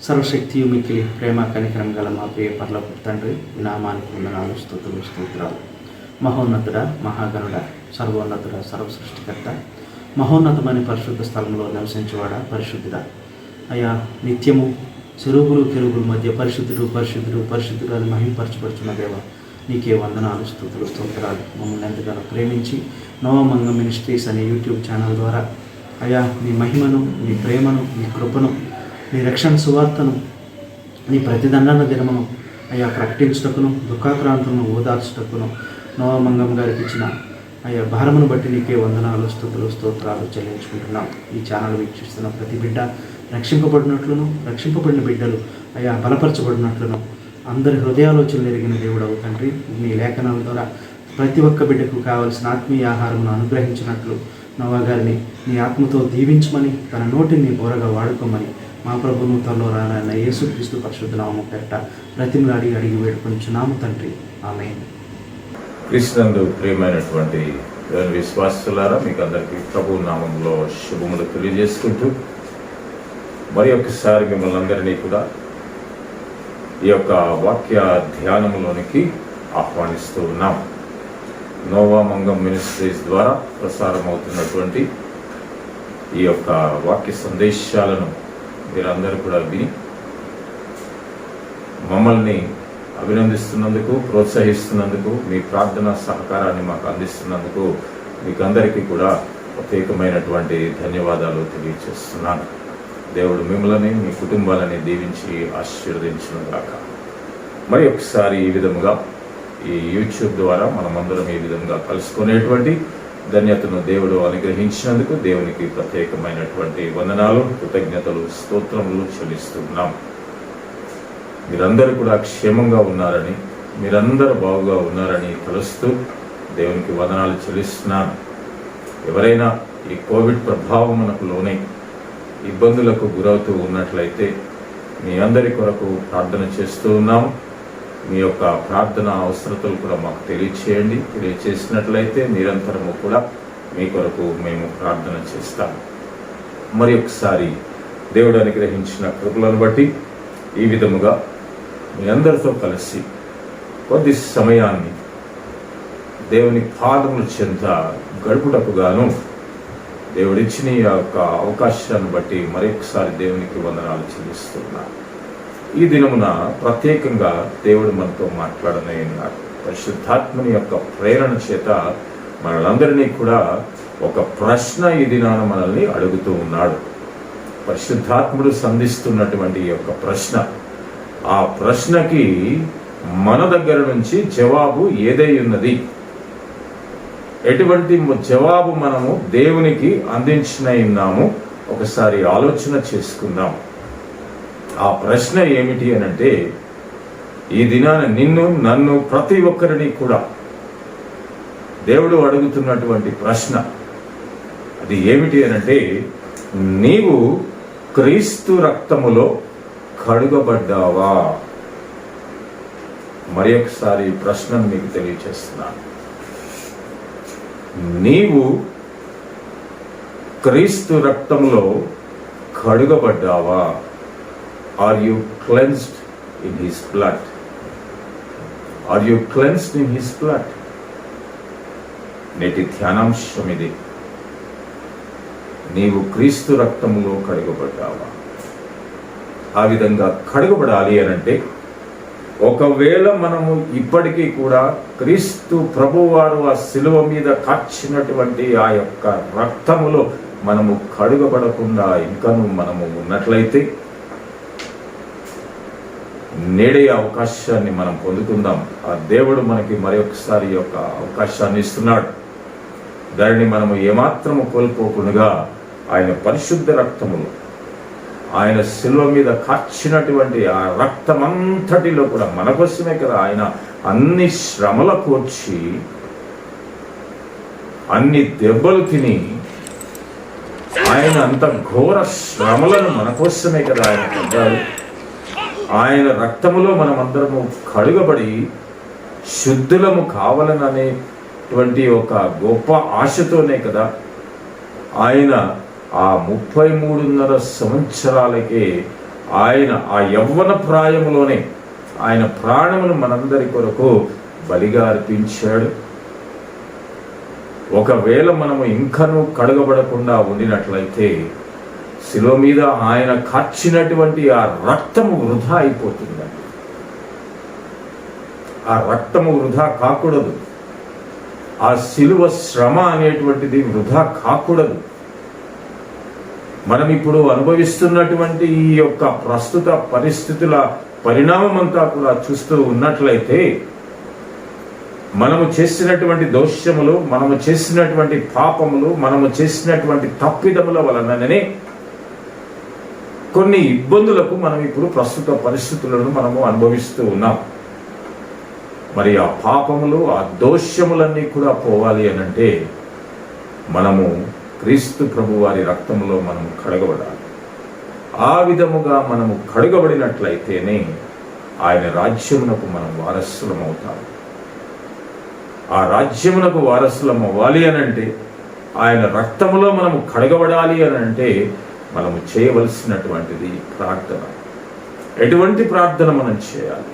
సర్వశక్తియు మిక్కిలి ప్రేమ కనికరం గల మా ప్రియ పరలోక తండ్రి, నామానికి వందనాలు, స్తుతులు, స్తోత్రాలు. మహోన్నతుడ, మహాగణుడ, సర్వోన్నతుడ, సర్వసృష్టికర్త, మహోన్నతమైన పరిశుద్ధ స్థలంలో నివసించేవాడ, పరిశుద్ధుడ అయ్యా, నిత్యము చెరువులు కెరుగుల మధ్య పరిశుద్ధుడు పరిశుద్ధుడు పరిశుద్ధుడు అని మహింపరచబడుతున్న దేవ, నీకే వందనాలు, స్తుతులు, స్తోత్రాలు. మమ్మల్ని ఎంతగానో ప్రేమించి నవమంగ మినిస్ట్రీస్ అనే యూట్యూబ్ ఛానల్ ద్వారా అయ్యా నీ మహిమను, నీ ప్రేమను, నీ కృపను, నీ రక్షణ సువార్తను, నీ ప్రతిదండన దినమును అయ్యా ప్రకటించుటకును, దుఃఖాక్రాంతులను ఓదార్చుటకును నవమంగం గారికి ఇచ్చిన అయ్యా భారమును బట్టి నీకే వందనాలు, స్తుతులు, స్తోత్రాలు చెల్లించుకుంటున్నాం. ఈ ఛానల్ వీక్షిస్తున్న ప్రతి బిడ్డ రక్షింపబడినట్లును, రక్షింపబడిన బిడ్డలు అయ్యా బలపరచబడినట్లును అందరి హృదయాలోచనలు ఎరిగిన దేవుడవు తండ్రి, నీ లేఖనాల ద్వారా ప్రతి ఒక్క బిడ్డకు కావలసిన ఆత్మీయ ఆహారమును అనుగ్రహించినట్లు నవా గారిని నీ ఆత్మతో దీవించమని, తన నోటిని బోరగా వాడుకోమని మా ప్రభును త్వరలో రానన్న యేసుక్రీస్తు పరిశుద్ధ నామము పేరిట ప్రతిమలాడి అడిగి వేడుకొంచున్నాము తండ్రి, ఆమేన్. క్రీస్తునందు ప్రియమైనటువంటి విశ్వాసులారా, మీకు అందరికీ ప్రభు నామంలో శుభములు తెలియజేసుకుంటూ మరి ఒకసారి మిమ్మల్ని అందరినీ కూడా ఈ యొక్క వాక్య ధ్యానంలోనికి ఆహ్వానిస్తూ ఉన్నాం. నోవా మంగం మినిస్ట్రీస్ ద్వారా ప్రసారం అవుతున్నటువంటి ఈ యొక్క వాక్య సందేశాలను మీరందరూ కూడా విని మమ్మల్ని అభినందిస్తున్నందుకు, ప్రోత్సహిస్తున్నందుకు, మీ ప్రార్థన సహకారాన్ని మాకు అందిస్తున్నందుకు మీకు అందరికీ కూడా ప్రత్యేకమైనటువంటి ధన్యవాదాలు తెలియజేస్తున్నాను. దేవుడు మిమ్మల్ని, మీ కుటుంబాలని దీవించి ఆశీర్వదించునుగాక. మరి ఒకసారి ఈ విధముగా ఈ యూట్యూబ్ ద్వారా మనమందరం ఈ విధంగా కలుసుకునేటువంటి ధన్యతను దేవుడు అనుగ్రహించినందుకు దేవునికి ప్రత్యేకమైనటువంటి వందనాలు, కృతజ్ఞతలు, స్తోత్రములు చెల్లిస్తున్నాం. మీరందరూ కూడా క్షేమంగా ఉన్నారని, మీరందరూ బాగుగా ఉన్నారని తెలుస్తూ దేవునికి వందనాలు చెల్లిస్తున్నాను. ఎవరైనా ఈ కోవిడ్ ప్రభావమునకు లోనే ఇబ్బందులకు గురవుతూ ఉన్నట్లయితే మీ అందరి కొరకు ప్రార్థన చేస్తూ ఉన్నాము. మీ యొక్క ప్రార్థన అవసరతలు కూడా మాకు తెలియచేయండి. తెలియచేసినట్లయితే నిరంతరము కూడా మీ కొరకు మేము ప్రార్థన చేస్తాము. మరి ఒకసారి దేవుడు అనుగ్రహించిన కృపలను బట్టి ఈ విధముగా మీ అందరితో కలిసి కొద్ది సమయాన్ని దేవుని పాదముల చెంత గడుపుటకు గాను దేవుడిచ్చిన ఈ యొక్క అవకాశాన్ని బట్టి మరొకసారి దేవునికి వందనాలు చెల్లిస్తున్నాను. ఈ దినమున ప్రత్యేకంగా దేవుడు మనతో మాట్లాడనే ఉన్నారు. పరిశుద్ధాత్మని యొక్క ప్రేరణ చేత మనలందరినీ కూడా ఒక ప్రశ్న ఈ దినాన మనల్ని అడుగుతూ ఉన్నాడు. పరిశుద్ధాత్ముడు సంధిస్తున్నటువంటి ఈ యొక్క ప్రశ్న, ఆ ప్రశ్నకి మన దగ్గర నుంచి జవాబు ఏదై ఉన్నది, ఎటువంటి జవాబు మనము దేవునికి అందించినాము ఒకసారి ఆలోచన చేసుకుందాం. ఆ ప్రశ్న ఏమిటి అనంటే, ఈ దినాన నిన్ను, నన్ను, ప్రతి ఒక్కరిని కూడా దేవుడు అడుగుతున్నటువంటి ప్రశ్న అది ఏమిటి అనంటే, నీవు క్రీస్తు రక్తములో కడుగబడ్డావా? మరి ఒకసారి ప్రశ్నను మీకు తెలియచేస్తున్నాను. నీవు క్రీస్తు రక్తములో కడుగబడ్డావా? Are you cleansed in his blood? Are you cleansed in his blood? నేటి ధ్యానాంశం ఇది. నీవు క్రీస్తు రక్తములో కడుగబడ్డావా? ఆ విధంగా కడుగబడాలి అనంటే, ఒకవేళ మనము ఇప్పటికీ కూడా క్రీస్తు ప్రభువారు ఆ శిలువ మీద కార్చినటువంటి ఆ యొక్క రక్తములో మనము కడుగబడకుండా ఇంకను మనము ఉన్నట్లయితే నేడే అవకాశాన్ని మనం పొందుకుందాం. ఆ దేవుడు మనకి మరొకసారి యొక్క అవకాశాన్ని ఇస్తున్నాడు. దానిని మనము ఏమాత్రము కోల్పోకుండా ఆయన పరిశుద్ధ రక్తములు, ఆయన శిలువ మీద కార్చినటువంటి ఆ రక్తమంతటిలో కూడా మన కోసమే కదా ఆయన అన్ని శ్రమల కోర్చి, అన్ని దెబ్బలు తిని, ఆయన అంత ఘోర శ్రమలను మన కోసమే కదా ఆయన పొందారు. ఆయన రక్తములో మనమందరము కడుగబడి శుద్ధులము కావాలననేటువంటి ఒక గొప్ప ఆశతోనే కదా ఆయన ఆ 33.5 సంవత్సరాలకే ఆయన ఆ యవ్వన ప్రాయములోనే ఆయన ప్రాణమును మనందరి కొరకు బలిగా అర్పించాడు. ఒకవేళ మనము ఇంకనూ కడగబడకుండా ఉండినట్లయితే శిలువ మీద ఆయన కార్చినటువంటి ఆ రక్తము వృధా అయిపోతుందండి. ఆ రక్తము వృధా కాకూడదు. ఆ శిలువ శ్రమ అనేటువంటిది వృధా కాకూడదు. మనం ఇప్పుడు అనుభవిస్తున్నటువంటి ఈ యొక్క ప్రస్తుత పరిస్థితుల పరిణామం అంతా కూడా చూస్తూ ఉన్నట్లయితే మనము చేసినటువంటి దోషములు, మనము చేసినటువంటి పాపములు, మనము చేసినటువంటి తప్పిదముల వలననే కొన్ని ఇబ్బందులకు మనం ఇప్పుడు ప్రస్తుత పరిస్థితులను మనము అనుభవిస్తూ ఉన్నాం. మరి ఆ పాపములు, ఆ దోషములన్నీ కూడా పోవాలి అనంటే మనము క్రీస్తు ప్రభు వారి రక్తములో మనము కడగబడాలి. ఆ విధముగా మనము కడగబడినట్లయితేనే ఆయన రాజ్యమునకు మనం వారసులం అవుతాం. ఆ రాజ్యమునకు వారసులం అవ్వాలి అనంటే, ఆయన రక్తములో మనము కడగబడాలి అనంటే మనము చేయవలసినటువంటిది ప్రార్థన. ఎటువంటి ప్రార్థన మనం చేయాలి?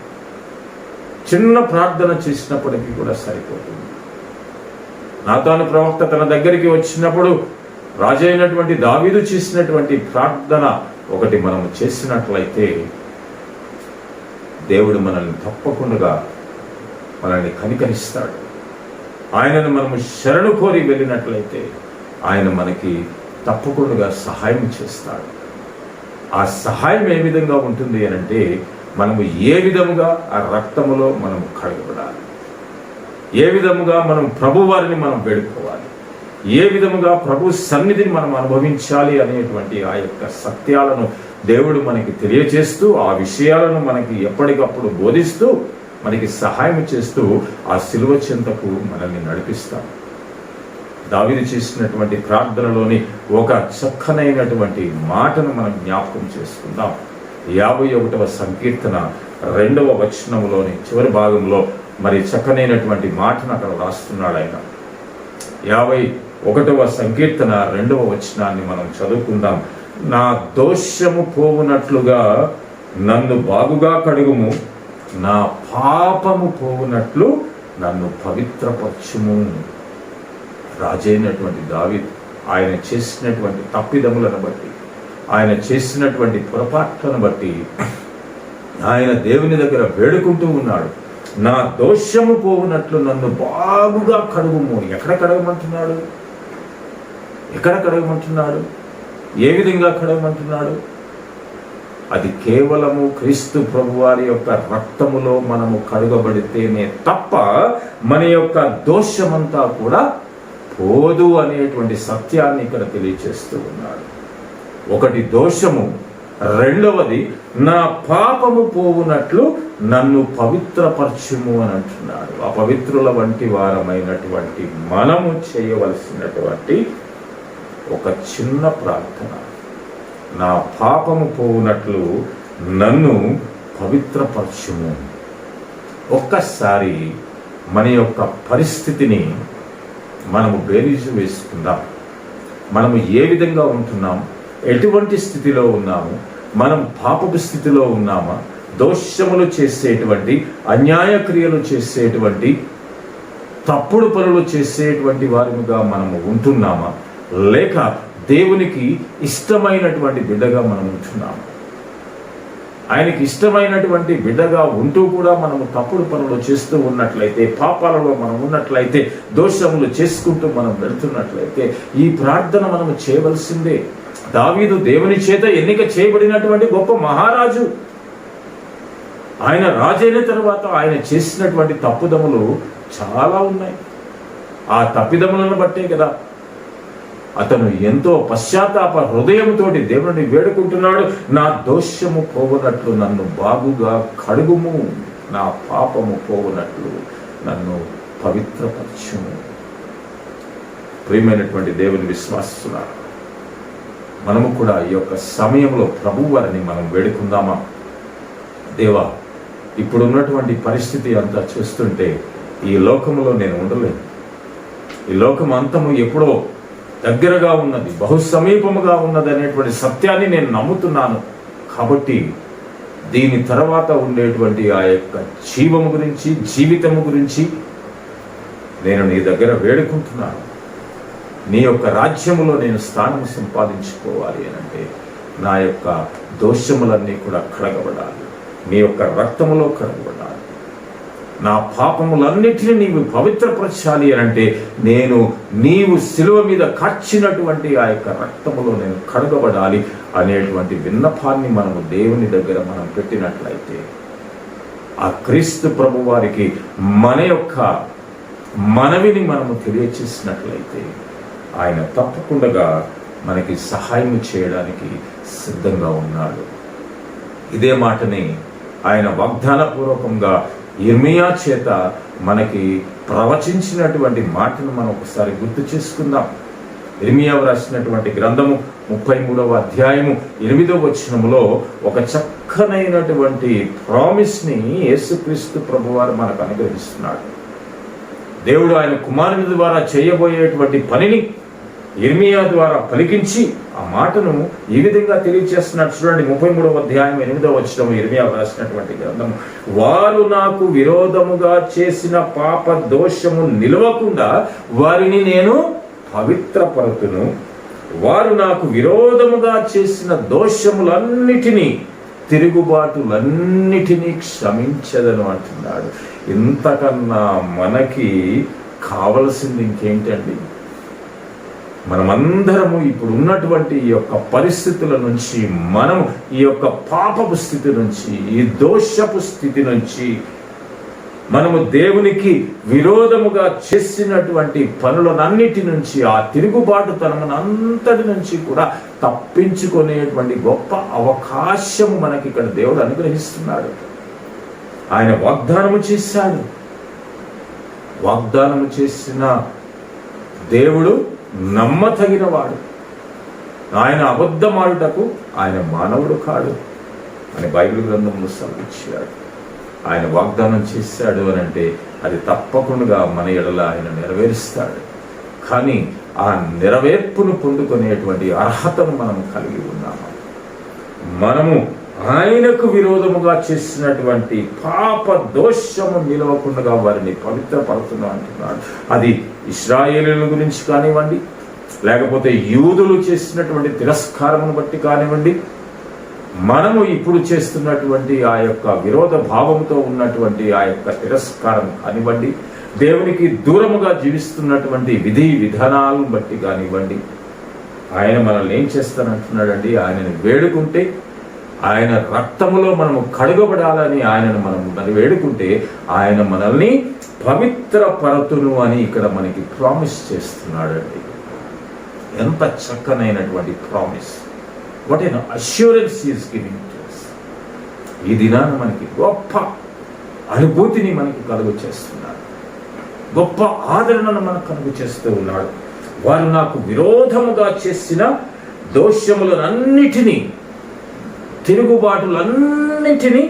చిన్న ప్రార్థన చేసినప్పటికీ కూడా సరిపోతుంది. నాతాను ప్రవక్త తన దగ్గరికి వచ్చినప్పుడు రాజు అయినటువంటి దావీదు చేసినటువంటి ప్రార్థన ఒకటి మనము చేసినట్లయితే దేవుడు మనల్ని తప్పకుండా మనల్ని కనికరిస్తాడు. ఆయనను మనము శరణు కోరి వెళ్ళినట్లయితే ఆయన మనకి తప్పకుండా సహాయం చేస్తాడు. ఆ సహాయం ఏ విధంగా ఉంటుంది అనంటే మనము ఏ విధముగా ఆ రక్తములో మనము కడగబడాలి, ఏ విధముగా మనం ప్రభువారిని మనం వేడుకోవాలి, ఏ విధముగా ప్రభు సన్నిధిని మనం అనుభవించాలి అనేటువంటి ఆ యొక్క సత్యాలను దేవుడు మనకి తెలియచేస్తూ, ఆ విషయాలను మనకి ఎప్పటికప్పుడు బోధిస్తూ, మనకి సహాయం చేస్తూ ఆ శిలువ చెంతకు మనల్ని నడిపిస్తాం. దావీదు చేసినటువంటి ప్రార్థనలోని ఒక చక్కనైనటువంటి మాటను మనం జ్ఞాపకం చేసుకుందాం. 51వ సంకీర్తన 2వ వచనములోని చివరి భాగంలో మరి చక్కనైనటువంటి మాటను అక్కడ రాస్తున్నాడు ఆయన. 51వ సంకీర్తన 2వ వచనాన్ని మనం చదువుకుందాం. నా దోషము పోవునట్లుగా నన్ను బాగుగా కడుగుము, నా పాపము పోవునట్లు నన్ను పవిత్రపరచుము. రాజైనటువంటి దావీదు ఆయన చేసినటువంటి తప్పిదములను బట్టి, ఆయన చేసినటువంటి పొరపాట్లను బట్టి ఆయన దేవుని దగ్గర వేడుకుంటూ ఉన్నాడు. నా దోషము పోవునట్లు నన్ను బాగుగా కడుగుము. ఎక్కడ కడగమంటున్నాడు? ఎక్కడ కడగమంటున్నాడు? ఏ విధంగా కడగమంటున్నాడు? అది కేవలము క్రీస్తు ప్రభువారి యొక్క రక్తములో మనము కడుగబడితేనే తప్ప మన యొక్క దోషమంతా కూడా పోదు అనేటువంటి సత్యాన్ని ఇక్కడ తెలియచేస్తూ ఉన్నాడు. ఒకటి దోషము, రెండవది నా పాపము పోవునట్లు నన్ను పవిత్రపరచుము అని అంటున్నాడు. అపవిత్రుల వంటి వారమైనటువంటి మనము చేయవలసినటువంటి ఒక చిన్న ప్రార్థన, నా పాపము పోవునట్లు నన్ను పవిత్రపరచుము. ఒక్కసారి మన యొక్క పరిస్థితిని మనము బేరీజు వేసుకుందాం. మనము ఏ విధంగా ఉంటున్నాం, ఎటువంటి స్థితిలో ఉన్నాము, మనం పాపపు స్థితిలో ఉన్నామా, దోషములు చేసేటువంటి, అన్యాయ క్రియలు చేసేటువంటి, తప్పుడు పనులు చేసేటువంటి వారిగా మనము ఉంటున్నామా, లేక దేవునికి ఇష్టమైనటువంటి బిడ్డగా మనం ఉంటున్నాము? ఆయనకి ఇష్టమైనటువంటి బిడ్డగా ఉంటూ కూడా మనము తప్పుడు పనులు చేస్తూ ఉన్నట్లయితే, పాపాలలో మనం ఉన్నట్లయితే, దోషములు చేసుకుంటూ మనం వెళుతున్నట్లయితే ఈ ప్రార్థన మనము చేయవలసిందే. దావీదు దేవుని చేత ఎన్నిక చేయబడినటువంటి గొప్ప మహారాజు. ఆయన రాజైన తర్వాత ఆయన చేసినటువంటి తప్పుదములు చాలా ఉన్నాయి. ఆ తప్పిదములను బట్టే కదా అతను ఎంతో పశ్చాత్తాప హృదయంతో దేవుని వేడుకుంటున్నాడు. నా దోషము పోవునట్లు నన్ను బాగుగా కడుగుము, నా పాపము పోవునట్లు నన్ను పవిత్రపరచుము. ప్రియమైనటువంటి దేవుని విశ్వాసిస్తున్నారు, మనము కూడా ఈ యొక్క సమయంలో ప్రభువారిని మనం వేడుకుందామా? దేవా, ఇప్పుడున్నటువంటి పరిస్థితి అంతా చూస్తుంటే ఈ లోకంలో నేను ఉండలేను. ఈ లోకం అంతము ఎప్పుడో దగ్గరగా ఉన్నది, బహు సమీపముగా ఉన్నది అనేటువంటి సత్యాన్ని నేను నమ్ముతున్నాను. కాబట్టి దీని తర్వాత ఉండేటువంటి ఆ యొక్క జీవము గురించి, జీవితము గురించి నేను నీ దగ్గర వేడుకుంటున్నాను. నీ యొక్క రాజ్యములో నేను స్థానము సంపాదించుకోవాలి అని అంటే నా యొక్క దోషములన్నీ కూడా కడగబడాలి, నీ యొక్క రక్తములో కడగబడాలి. నా పాపములన్నిటినీ నీవు పవిత్రపరచాలి అని అంటే నీవు శిలువ మీద కార్చినటువంటి ఆ యొక్క రక్తములో నేను కడగబడాలి అనేటువంటి విన్నపాన్ని మనము దేవుని దగ్గర మనం పెట్టినట్లయితే, ఆ క్రీస్తు ప్రభు వారికి మన యొక్క మనవిని మనము తెలియచేసినట్లయితే ఆయన తప్పకుండా మనకి సహాయం చేయడానికి సిద్ధంగా ఉన్నాడు. ఇదే మాటని ఆయన వాగ్దానపూర్వకంగా యిర్మీయా చేత మనకి ప్రవచించినటువంటి మాటను మనం ఒకసారి గుర్తు చేసుకుందాం. యిర్మీయా రాసినటువంటి గ్రంథము 33వ అధ్యాయము 8వ వచనములో ఒక చక్కనైనటువంటి ప్రామిస్ని యేసుక్రీస్తు ప్రభువారు మనకు అనుగ్రహిస్తున్నాడు. దేవుడు ఆయన కుమారుని ద్వారా చేయబోయేటువంటి పనిని యిర్మీయా ద్వారా పలికించి ఆ మాటను ఈ విధంగా తెలియజేస్తున్నాడు. చూడండి, 33వ అధ్యాయం 8వ వచనం యిర్మీయా రాసినటువంటి గ్రంథం. వారు నాకు విరోధముగా చేసిన పాప దోషము నిలవకుండా వారిని నేను పవిత్రపరతును, వారు నాకు విరోధముగా చేసిన దోషములన్నిటినీ, తిరుగుబాటులన్నిటినీ క్షమించదను అంటున్నాడు. ఇంతకన్నా మనకి కావలసింది ఇంకేంటండి? మనమందరము ఇప్పుడు ఉన్నటువంటి ఈ యొక్క పరిస్థితుల నుంచి, మనము ఈ యొక్క పాపపు స్థితి నుంచి, ఈ దోషపు స్థితి నుంచి, మనము దేవునికి విరోధముగా చేసినటువంటి పనులనన్నిటి నుంచి, ఆ తిరుగుబాటుతనమునంతటి నుంచి కూడా తప్పించుకునేటువంటి గొప్ప అవకాశము మనకి ఇక్కడ దేవుడు అనుగ్రహిస్తున్నాడు. ఆయన వాగ్దానము చేశాడు. వాగ్దానము చేసిన దేవుడు నమ్మతగినవాడు. ఆయన అబద్ధమాడుటకు ఆయన మానవుడు కాడు అని బైబిల్ గ్రంథంలో సెలవిచ్చాడు. ఆయన వాగ్దానం చేశాడు అని అంటే అది తప్పకుండా మన ఎడల ఆయన నెరవేరుస్తాడు. కానీ ఆ నెరవేర్పును పొందుకునేటువంటి అర్హతను మనం కలిగి ఉన్నాము. మనము ఆయనకు విరోధముగా చేసినటువంటి పాప దోషము నిలవకుండా వారిని పవిత్రపడుతున్నాం అంటున్నాడు. అది ఇశ్రాయేలీయుల గురించి కానివ్వండి, లేకపోతే యూదులు చేసినటువంటి తిరస్కారమును బట్టి కానివ్వండి, మనము ఇప్పుడు చేస్తున్నటువంటి ఆ యొక్క విరోధ భావంతో ఉన్నటువంటి ఆ యొక్క తిరస్కారం కానివ్వండి, దేవునికి దూరముగా జీవిస్తున్నటువంటి విధి విధానాలను బట్టి కానివ్వండి, ఆయన మనల్ని ఏం చేస్తానంటున్నాడండి? ఆయనని వేడుకుంటే, ఆయన రక్తములో మనము కడగబడాలని ఆయనను మనం వేడుకుంటే ఆయన మనల్ని పవిత్రపరతును అని ఇక్కడ మనకి ప్రామిస్ చేస్తున్నాడండి. ఎంత చక్కనైనటువంటి promise! What an assurance is giving to us. ఈ దినాన మనకి గొప్ప అనుభూతిని మనకి కలుగు చేస్తున్నాడు. గొప్ప ఆదరణను మనకు కలుగు చేస్తూ ఉన్నాడు. వారు నాకు విరోధముగా చేసిన దోషములన్నిటినీ, తిరుగుబాటులన్నిటినీ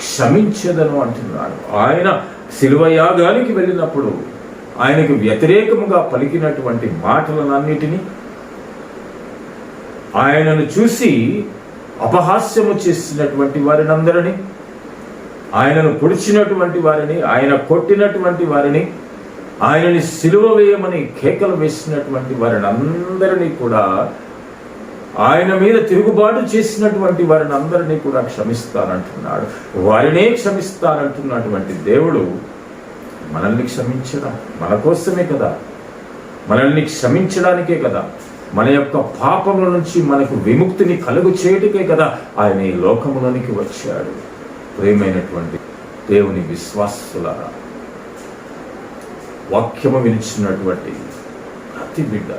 క్షమించదను అంటున్నాడు. ఆయన శిలువ యాగానికి వెళ్ళినప్పుడు ఆయనకు వ్యతిరేకముగా పలికినటువంటి మాటలన్నిటినీ, ఆయనను చూసి అపహాస్యము చేసినటువంటి వారిని అందరినీ, ఆయనను పొడిచినటువంటి వారిని, ఆయన కొట్టినటువంటి వారిని, ఆయనని సిలువ వేయమని కేకలు వేసినటువంటి వారిని అందరినీ కూడా, ఆయన మీద తిరుగుబాటు చేసినటువంటి వారిని అందరినీ కూడా క్షమిస్తానంటున్నాడు. వారినే క్షమిస్తానంటున్నటువంటి దేవుడు మనల్ని క్షమించడం మన కోసమే కదా, మనల్ని క్షమించడానికే కదా, మన యొక్క పాపముల నుంచి మనకు విముక్తిని కలుగు చేయటకే కదా ఆయన ఈ లోకములోనికి వచ్చాడు. ప్రియమైనటువంటి దేవుని విశ్వాసులారా, వాక్యము వినిచినటువంటి ప్రతి బిడ్డ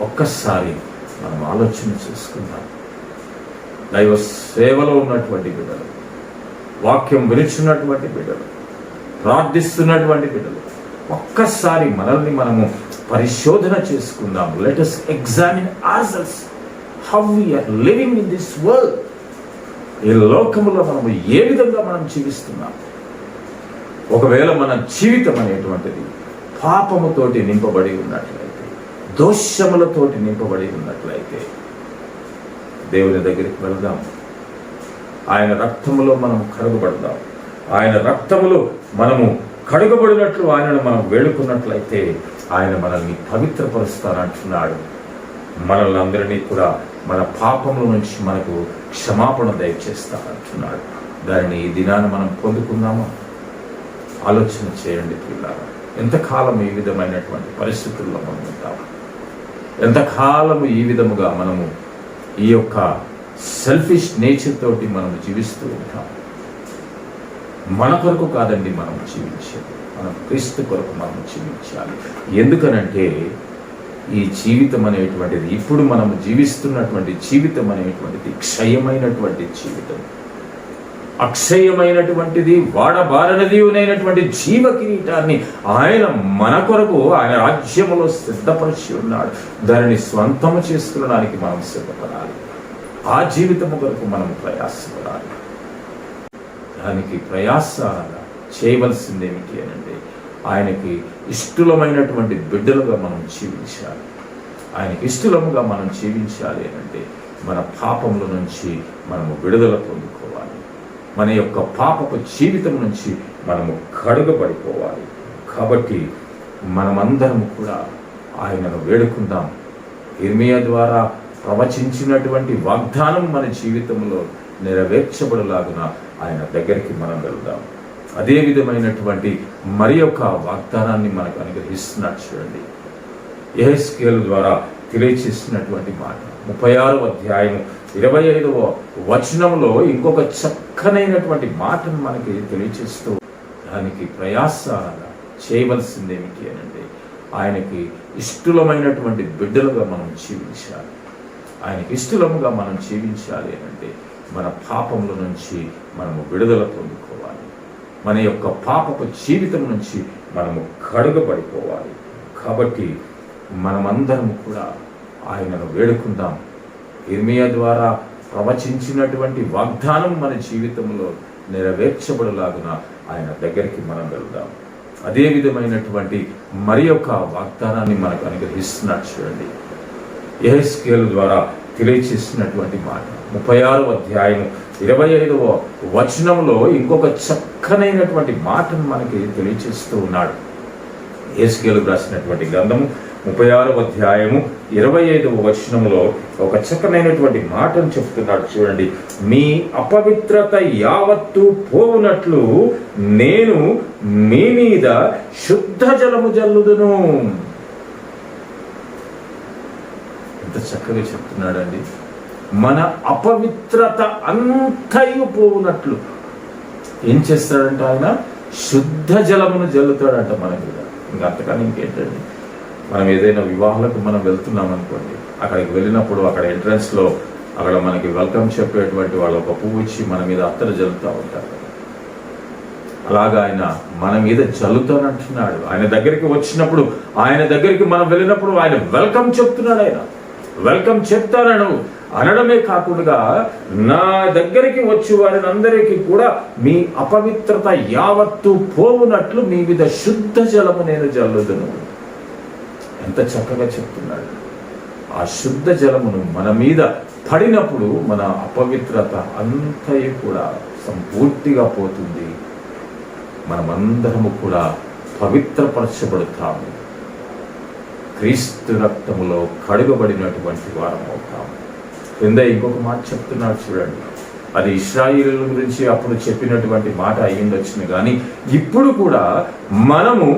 ఒక్కసారి మనం ఆలోచన చేసుకుందాం. దైవ సేవలో ఉన్నటువంటి బిడ్డలు, వాక్యం వినిచున్నటువంటి బిడ్డలు, ప్రార్థిస్తున్నటువంటి బిడ్డలు, ఒక్కసారి మనల్ని మనము పరిశోధన చేసుకుందాం. Let us examine ourselves how we are living in this world. ఈ లోకములో మనము ఏ విధంగా మనం జీవిస్తున్నాం? ఒకవేళ మన జీవితం అనేటువంటిది పాపముతోటి నింపబడి ఉన్నట్లయితే, దోషములతోటి నింపబడి ఉన్నట్లయితే దేవుని దగ్గరికి వెళ్దాం. ఆయన రక్తములో మనం కడుగబడదాం. ఆయన రక్తములో మనము కడుగబడినట్లు ఆయనను మనం వేడుకున్నట్లయితే ఆయన మనల్ని పవిత్రపరుస్తానంటున్నాడు. మనల్ని అందరినీ కూడా మన పాపముల నుంచి మనకు క్షమాపణ దయచేస్తానంటున్నాడు. దానిని ఈ దినాన్ని మనం పొందుకుందామా? ఆలోచన చేయండి పిల్లలు. ఎంతకాలం ఈ విధమైనటువంటి పరిస్థితుల్లో మనం ఉంటాము? ఎంతకాలము ఈ విధముగా మనము ఈ యొక్క సెల్ఫిష్ నేచర్ తోటి మనం జీవిస్తూ ఉంటాం? మన కొరకు కాదండి మనం జీవించేది, మనం క్రీస్తు కొరకు మనం జీవించాలి. ఎందుకనంటే ఈ జీవితం అనేటువంటిది, ఇప్పుడు మనం జీవిస్తున్నటువంటి జీవితం అనేటువంటిది క్షయమైనటువంటి జీవితం, అక్షయమైనటువంటిది, వాడబారనదియునైనటువంటి జీవ కిరీటాన్ని ఆయన మన కొరకు ఆయన రాజ్యములో సిద్ధపరిచి ఉన్నాడు. దానిని స్వంతము చేసుకునడానికి మనం సిద్ధపడాలి. ఆ జీవితము కొరకు మనం ప్రయాసపడాలి. దానికి ప్రయాస చేయవలసింది ఏమిటి అనంటే, ఆయనకి ఇష్టలమైనటువంటి బిడ్డలుగా మనం జీవించాలి. ఆయనకి ఇష్టలముగా మనం జీవించాలి అనంటే మన పాపముల నుంచి మనము విడుదల పొందుకోవాలి. మన యొక్క పాపపు జీవితం నుంచి మనము కడుగబడిపోవాలి. కాబట్టి మనమందరం కూడా ఆయనను వేడుకుందాం. ఇర్మియా ద్వారా ప్రవచించినటువంటి వాగ్దానం మన జీవితంలో నెరవేర్చబడలాగున ఆయన దగ్గరికి మనం వెళ్దాం. అదే విధమైనటువంటి మరి యొక్క వాగ్దానాన్ని మనకు అనుగ్రహిస్తున్నాడు. చూడండి, యెహెజ్కేలు ద్వారా తెలియచేసినటువంటి మాట 36వ అధ్యాయం 25వ వచనంలో ఇంకొక చక్కనైనటువంటి మాటను మనకి తెలియచేస్తూ, దానికి ప్రయాస చేయవలసింది ఏమిటి అనంటే ఆయనకి ఇష్టలమైనటువంటి బిడ్డలుగా మనం జీవించాలి. ఆయనకి ఇష్టలముగా మనం జీవించాలి అనంటే మన పాపముల నుంచి మనము విడుదల పొందుకోవాలి. మన యొక్క పాపపు జీవితం నుంచి మనము కడుగబడిపోవాలి. కాబట్టి మనమందరం కూడా ఆయనను వేడుకుందాం. ఇర్మియా ద్వారా ప్రవచించినటువంటి వాగ్దానం మన జీవితంలో నెరవేర్చబడలాగున ఆయన దగ్గరికి మనం వెళ్దాం. అదే విధమైనటువంటి మరి యొక్క వాగ్దానాన్ని మనకు అనుగ్రహిస్తున్నాడు. చూడండి, యెహెజ్కేలు ద్వారా తెలియచేసినటువంటి మాట 36వ అధ్యాయం 25వ వచనంలో ఇంకొక చక్కనైనటువంటి మాటను మనకి తెలియచేస్తూ ఉన్నాడు. యెహెజ్కేలు రాసినటువంటి గ్రంథము 36వ అధ్యాయము 25వ వచనంలో ఒక చక్కనైనటువంటి మాటను చెప్తున్నాడు. చూడండి, మీ అపవిత్రత యావత్తు పోవునట్లు నేను మీ మీద శుద్ధ జలము జల్లుదును. ఎంత చక్కగా చెప్తున్నాడండి. మన అపవిత్రత అంతయు పోవునట్లు ఏం చేస్తాడంట? ఆయన శుద్ధ జలమును జల్లుతాడంట మన మీద. ఇంకా అంతకని ఇంకేంటండి? మనం ఏదైనా వివాహాలకు మనం వెళ్తున్నాం అనుకోండి, అక్కడికి వెళ్ళినప్పుడు అక్కడ ఎంట్రన్స్లో అక్కడ మనకి వెల్కమ్ చెప్పేటువంటి వాళ్ళు ఒక పువ్వు ఇచ్చి మన మీద అత్తరు జల్లుతూ ఉంటారు. అలాగా ఆయన మన మీద జల్లుతానంటున్నాడు. ఆయన దగ్గరికి వచ్చినప్పుడు, ఆయన దగ్గరికి మనం వెళ్ళినప్పుడు ఆయన వెల్కమ్ చెప్తున్నాడు. ఆయన వెల్కమ్ చెప్తానను అనడమే కాకుండా నా దగ్గరికి వచ్చి వారిని అందరికీ కూడా మీ అపవిత్రత యావత్తు పోవునట్లు మీ మీద శుద్ధ జలము నేను జల్లుదును. ఎంత చక్కగా చెప్తున్నాడు. ఆ శుద్ధ జలమును మన మీద పడినప్పుడు మన అపవిత్రత అంతయు కూడా సంపూర్తిగా పోతుంది. మనమందరము కూడా పవిత్రపరచబడతాము. క్రీస్తు రక్తములో కడుగబడినటువంటి వారం అవుతాము. కింద ఇంకొక మాట చెప్తున్నాడు. చూడండి, అది ఇశ్రాయేలుల గురించి అప్పుడు చెప్పినటువంటి మాట అయ్యిండొచ్చును, కానీ ఇప్పుడు కూడా మనము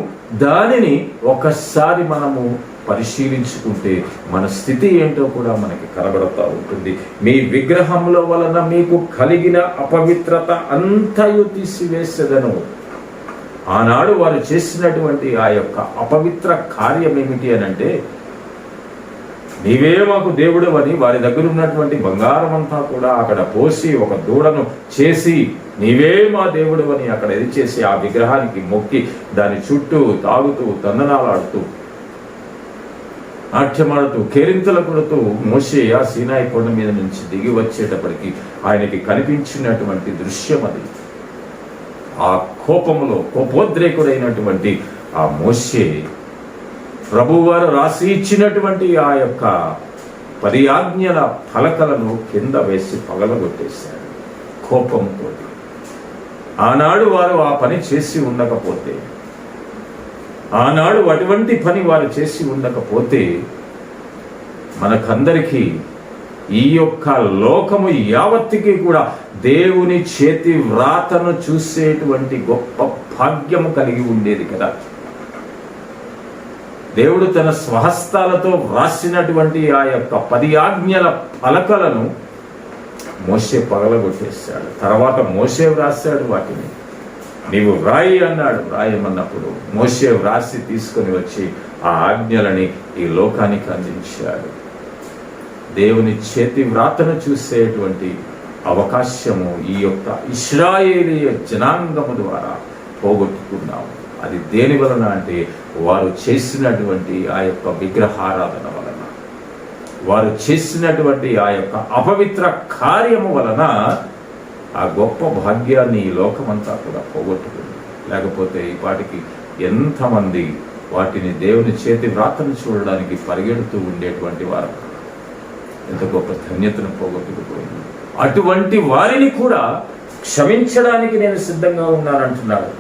దానిని ఒకసారి మనము పరిశీలించుకుంటే మన స్థితి ఏంటో కూడా మనకి కనబడుతూ ఉంటుంది. మీ విగ్రహముల వలన మీకు కలిగిన అపవిత్రత అంతయు తీసివేసేదను. ఆనాడు వారు చేసినటువంటి ఆ యొక్క అపవిత్ర కార్యం ఏమిటి అని అంటే, నీవే మాకు దేవుడు అని వారి దగ్గర ఉన్నటువంటి బంగారం అంతా కూడా అక్కడ పోసి ఒక దూడను చేసి నీవే మా దేవుడు అని అక్కడ ఇది చేసి ఆ విగ్రహానికి మొక్కి దాని చుట్టూ తాగుతూ తందనాలాడుతూ నాట్యమాడుతూ కేరింతలు కొడుతూ మోషే ఆ సీనాయి కొండ మీద నుంచి దిగి వచ్చేటప్పటికి ఆయనకి కనిపించినటువంటి దృశ్యం అది. ఆ కోపములో కోపోద్రేకుడైనటువంటి ఆ మోషే ప్రభువారు రాసి ఇచ్చినటువంటి ఆ యొక్క 10 ఆజ్ఞల ఫలకలను కింద వేసి పగలగొట్టేశాడు. కోపంతో. ఆనాడు వారు ఆ పని చేసి ఉండకపోతే, ఆనాడు అటువంటి పని వారు చేసి ఉండకపోతే మనకందరికీ ఈ యొక్క లోకము యావత్తుకి కూడా దేవుని చేతి వ్రాతను చూసేటువంటి గొప్ప భాగ్యము కలిగి ఉండేది కదా. దేవుడు తన స్వహస్తాలతో వ్రాసినటువంటి ఆ యొక్క 10 ఆజ్ఞల పలకలను మోషే పగలగొట్టేశాడు. తర్వాత మోషే వ్రాసాడు వాటిని. నీవు వ్రాయి అన్నాడు. వ్రాయమన్నప్పుడు మోషే వ్రాసి తీసుకొని వచ్చి ఆ ఆజ్ఞలని ఈ లోకానికి అందించాడు. దేవుని చేతి వ్రాతను చూసేటువంటి అవకాశము ఈ యొక్క ఇశ్రాయేలీయ జనాంగము ద్వారా పోగొట్టుకున్నాము. అది దేని వలన అంటే వారు చేసినటువంటి ఆ యొక్క విగ్రహారాధన వలన, వారు చేసినటువంటి ఆ యొక్క అపవిత్ర కార్యము వలన ఆ గొప్ప భాగ్యాన్ని ఈ లోకమంతా కూడా పోగొట్టుకుంది. లేకపోతే ఈ పాటికి ఎంతమంది వాటిని దేవుని చేతి వ్రాతను చూడడానికి పరిగెడుతూ ఉండేటువంటి వారు. ఎంత గొప్ప ధన్యతను పోగొట్టుకుపోయింది. అటువంటి వారిని కూడా క్షమించడానికి నేను సిద్ధంగా ఉన్నానంటున్నాడు.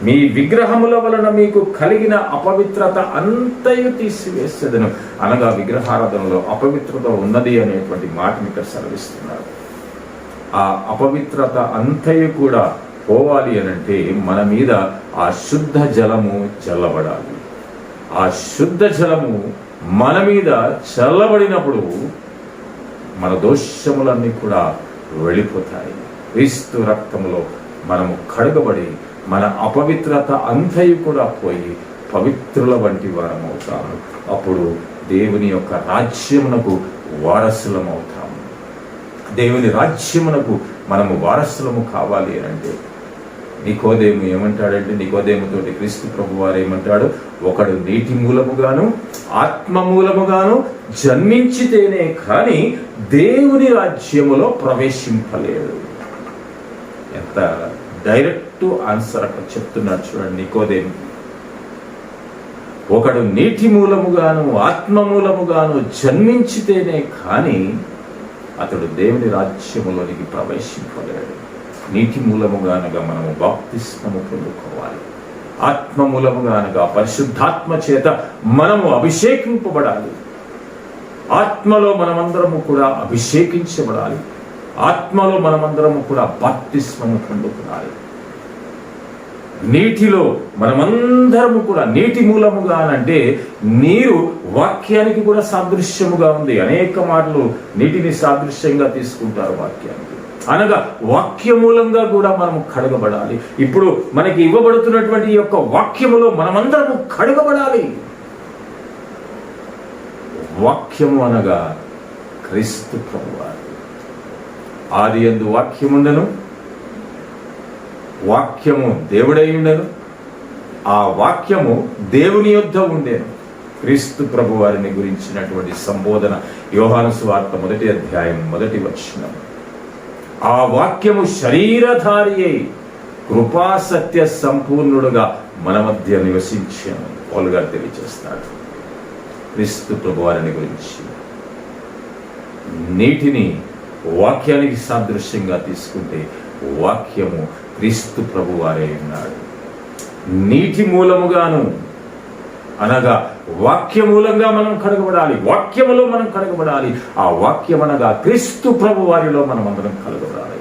మీ విగ్రహముల వలన మీకు కలిగిన అపవిత్రత అంతయు తీసివేసేదను. అనగా విగ్రహారాధనలో అపవిత్రత ఉన్నది అనేటువంటి మాటని ఇక్కడ సెలవిస్తున్నారు. ఆ అపవిత్రత అంతయు కూడా పోవాలి అనంటే మన మీద ఆ శుద్ధ జలము చల్లబడాలి. ఆ శుద్ధ జలము మన మీద చల్లబడినప్పుడు మన దోషములన్నీ కూడా వెళ్ళిపోతాయి. క్రీస్తు రక్తములో మనము కడగబడి మన అపవిత్రత అంతయు కూడా పోయి పవిత్రుల వంటి వారం అవుతాము. అప్పుడు దేవుని యొక్క రాజ్యమునకు వారసులం అవుతాము. దేవుని రాజ్యమునకు మనము వారసులము కావాలి అంటే నికోదేము ఏమంటాడంటే, నికోదేముతోటి క్రీస్తు ప్రభు వారు ఏమంటాడు, ఒకడు నీటి మూలముగాను ఆత్మ మూలముగాను జన్మించితేనే కానీ దేవుని రాజ్యములో ప్రవేశింపలేడు. ఎంత డైరెక్ట్ ఆన్సర్ అక్కడ చెప్తున్నాడు చూడండి నికోదేము. ఒకడు నీటి మూలముగాను ఆత్మ మూలముగాను జన్మించితేనే కానీ అతడు దేవుని రాజ్యములోనికి ప్రవేశింపలేడు. నీటి మూలముగానగా మనము బాప్తిస్మము పొందుకోవాలి. ఆత్మ మూలముగానగా పరిశుద్ధాత్మ చేత మనము అభిషేకింపబడాలి. ఆత్మలో మనమందరము కూడా అభిషేకించబడాలి. ఆత్మలో మనమందరము కూడా బాప్తిస్మము పొందుకోవాలి. నీటిలో మనమందరము కూడా నీటి మూలముగానంటే నీరు వాక్యానికి కూడా సాదృశ్యముగా ఉంది. అనేక మార్లు నీటిని సాదృశ్యంగా తీసుకుంటారు వాక్యానికి. అనగా వాక్య మూలంగా కూడా మనము కడగబడాలి. ఇప్పుడు మనకి ఇవ్వబడుతున్నటువంటి ఈ యొక్క వాక్యములో మనమందరము కడగబడాలి. వాక్యము అనగా క్రీస్తు ప్రభువారు. ఆదియందు వాక్యముండెను, వాక్యము దేవుడై ఉండెను, ఆ వాక్యము దేవుని యొద్ద ఉండెను. క్రీస్తు ప్రభు వారిని గురించినటువంటి సంబోధన యోహాను సువార్త 1వ అధ్యాయం 1వ వచనం. ఆ వాక్యము శరీరధారి అయి కృపా సత్య సంపూర్ణుడుగా మన మధ్య నివసించాను పౌలు గారు తెలియజేస్తాడు. క్రీస్తు ప్రభు వారిని గురించి నీటిని వాక్యానికి సాదృశ్యంగా తీసుకుంటే వాక్యము క్రీస్తు ప్రభు వారే ఉన్నాడు. నీటి మూలముగాను అనగా వాక్య మూలంగా మనం కడగబడాలి. వాక్యములో మనం కడగబడాలి. ఆ వాక్యం అనగా క్రీస్తు ప్రభు వారిలో మనం అందరం కడగబడాలి.